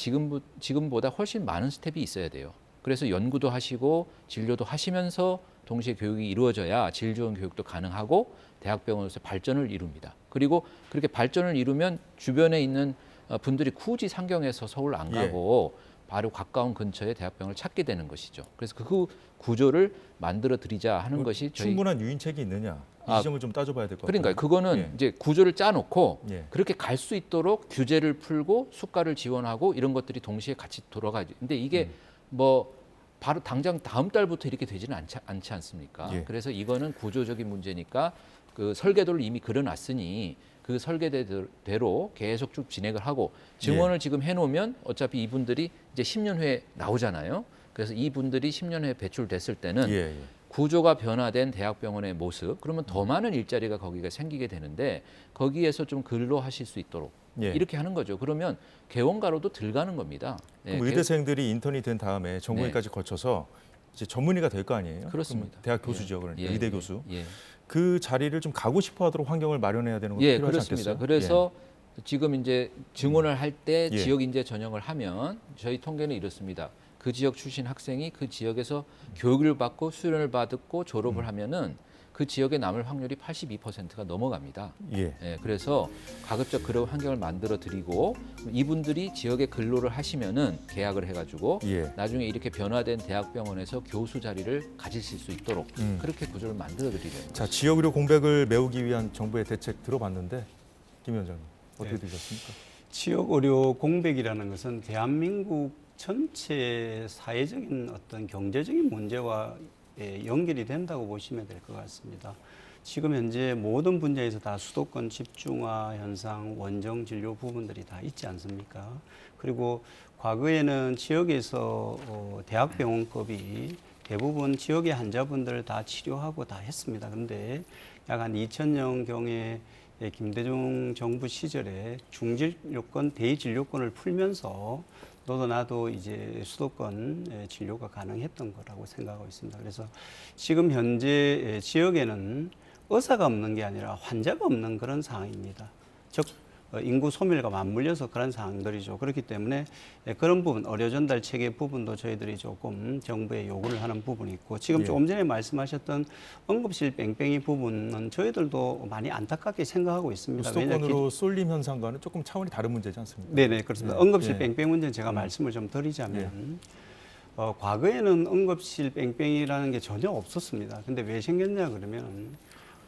지금보다 훨씬 많은 스텝이 있어야 돼요. 그래서 연구도 하시고 진료도 하시면서 동시에 교육이 이루어져야 질 좋은 교육도 가능하고 대학병원에서 발전을 이룹니다. 그리고 그렇게 발전을 이루면 주변에 있는 분들이 굳이 상경해서 서울 안 가고 바로 가까운 근처에 대학병원을 찾게 되는 것이죠. 그래서 그 구조를 만들어 드리자 하는 것이 저희 충분한 유인책이 있느냐 이 지점을 좀 따져봐야 될 것 같아요. 그러니까 그거는 이제 구조를 짜놓고 그렇게 갈 수 있도록 규제를 풀고 수가를 지원하고 이런 것들이 동시에 같이 돌아가야죠. 근데 이게 뭐 바로 당장 다음 달부터 이렇게 되지는 않지 않습니까? 그래서 이거는 구조적인 문제니까 그 설계도를 이미 그려놨으니 그 설계대로 계속 쭉 진행을 하고 증원을 지금 해놓으면 어차피 이분들이 이제 10년 후에 나오잖아요. 그래서 이분들이 10년 후에 배출됐을 때는 구조가 변화된 대학병원의 모습, 그러면 더 많은 일자리가 거기가 생기게 되는데 거기에서 좀 근로하실 수 있도록 이렇게 하는 거죠. 그러면 개원가로도 들어가는 겁니다. 그럼 의대생들이 인턴이 된 다음에 전공의까지 거쳐서 이제 전문의가 될 거 아니에요? 그렇습니다. 대학 교수죠, 그러니까 의대 교수. 그 자리를 좀 가고 싶어하도록 환경을 마련해야 되는 건 필요하지 그렇습니다. 않겠어요? 그래서 지금 이제 증원을 할 때 지역 인재 전형을 하면 저희 통계는 이렇습니다. 그 지역 출신 학생이 그 지역에서 교육을 받고 수련을 받고 졸업을 하면은 그 지역에 남을 확률이 82%가 넘어갑니다. 그래서 가급적 그런 환경을 만들어 드리고 이분들이 지역에 근로를 하시면은 계약을 해가지고 나중에 이렇게 변화된 대학병원에서 교수 자리를 가지실 수 있도록 그렇게 구조를 만들어 드리려는 자, 지역의료 공백을 메우기 위한 정부의 대책 들어봤는데 김 위원장님 어떻게 네. 들으셨습니까? 지역 의료 공백이라는 것은 대한민국 전체 사회적인 어떤 경제적인 문제와 연결이 된다고 보시면 될 것 같습니다. 지금 현재 모든 분야에서 다 수도권 집중화 현상, 원정 진료 부분들이 다 있지 않습니까? 그리고 과거에는 지역에서 대학병원급이 대부분 지역의 환자분들을 다 치료하고 다 했습니다. 그런데 약 한 2000년경에 김대중 정부 시절에 중진료권, 대진료권을 풀면서 너도 나도 이제 수도권 진료가 가능했던 거라고 생각하고 있습니다. 그래서 지금 현재 지역에는 의사가 없는 게 아니라 환자가 없는 그런 상황입니다. 즉 인구 소멸과 맞물려서 그런 상황들이죠. 그렇기 때문에 그런 부분, 의료 전달 체계 부분도 저희들이 조금 정부에 요구를 하는 부분이 있고, 지금 조금 전에 말씀하셨던 응급실 뺑뺑이 부분은 저희들도 많이 안타깝게 생각하고 있습니다. 수도권으로 쏠림 현상과는 조금 차원이 다른 문제지 않습니까? 네네, 그렇습니다. 응급실 뺑뺑이 문제는 제가 말씀을 좀 드리자면 과거에는 응급실 뺑뺑이라는 게 전혀 없었습니다. 근데 왜 생겼냐 그러면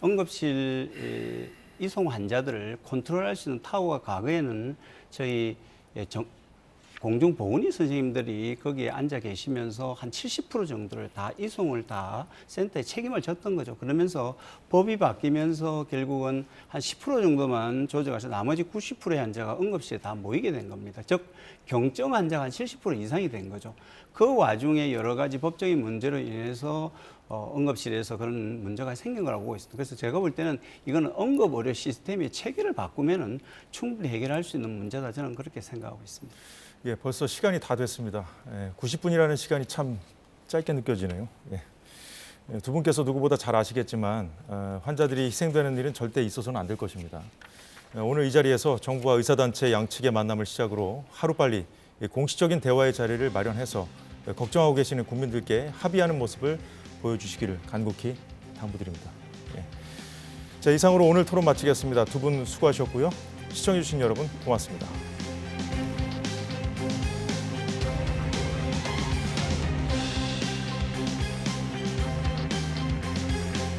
응급실 이송 환자들을 컨트롤할 수 있는 타워가 과거에는 저희 공중보건의 선생님들이 거기에 앉아 계시면서 한 70% 정도를 다 이송을 다 센터에 책임을 졌던 거죠. 그러면서 법이 바뀌면서 결국은 한 10% 정도만 조정해서 나머지 90%의 환자가 응급실에 다 모이게 된 겁니다. 즉 경증 환자가 한 70% 이상이 된 거죠. 그 와중에 여러 가지 법적인 문제로 인해서 응급실에서 그런 문제가 생긴 거라고 보고 있습니다. 그래서 제가 볼 때는 이거는 응급의료 시스템의 체계를 바꾸면은 충분히 해결할 수 있는 문제다, 저는 그렇게 생각하고 있습니다. 예, 벌써 시간이 다 됐습니다. 90분이라는 시간이 참 짧게 느껴지네요. 두 분께서 누구보다 잘 아시겠지만 환자들이 희생되는 일은 절대 있어서는 안 될 것입니다. 오늘 이 자리에서 정부와 의사단체 양측의 만남을 시작으로 하루빨리 공식적인 대화의 자리를 마련해서 걱정하고 계시는 국민들께 합의하는 모습을 보여주시기를 간곡히 당부드립니다. 자, 이상으로 오늘 토론 마치겠습니다. 두 분 수고하셨고요. 시청해주신 여러분 고맙습니다.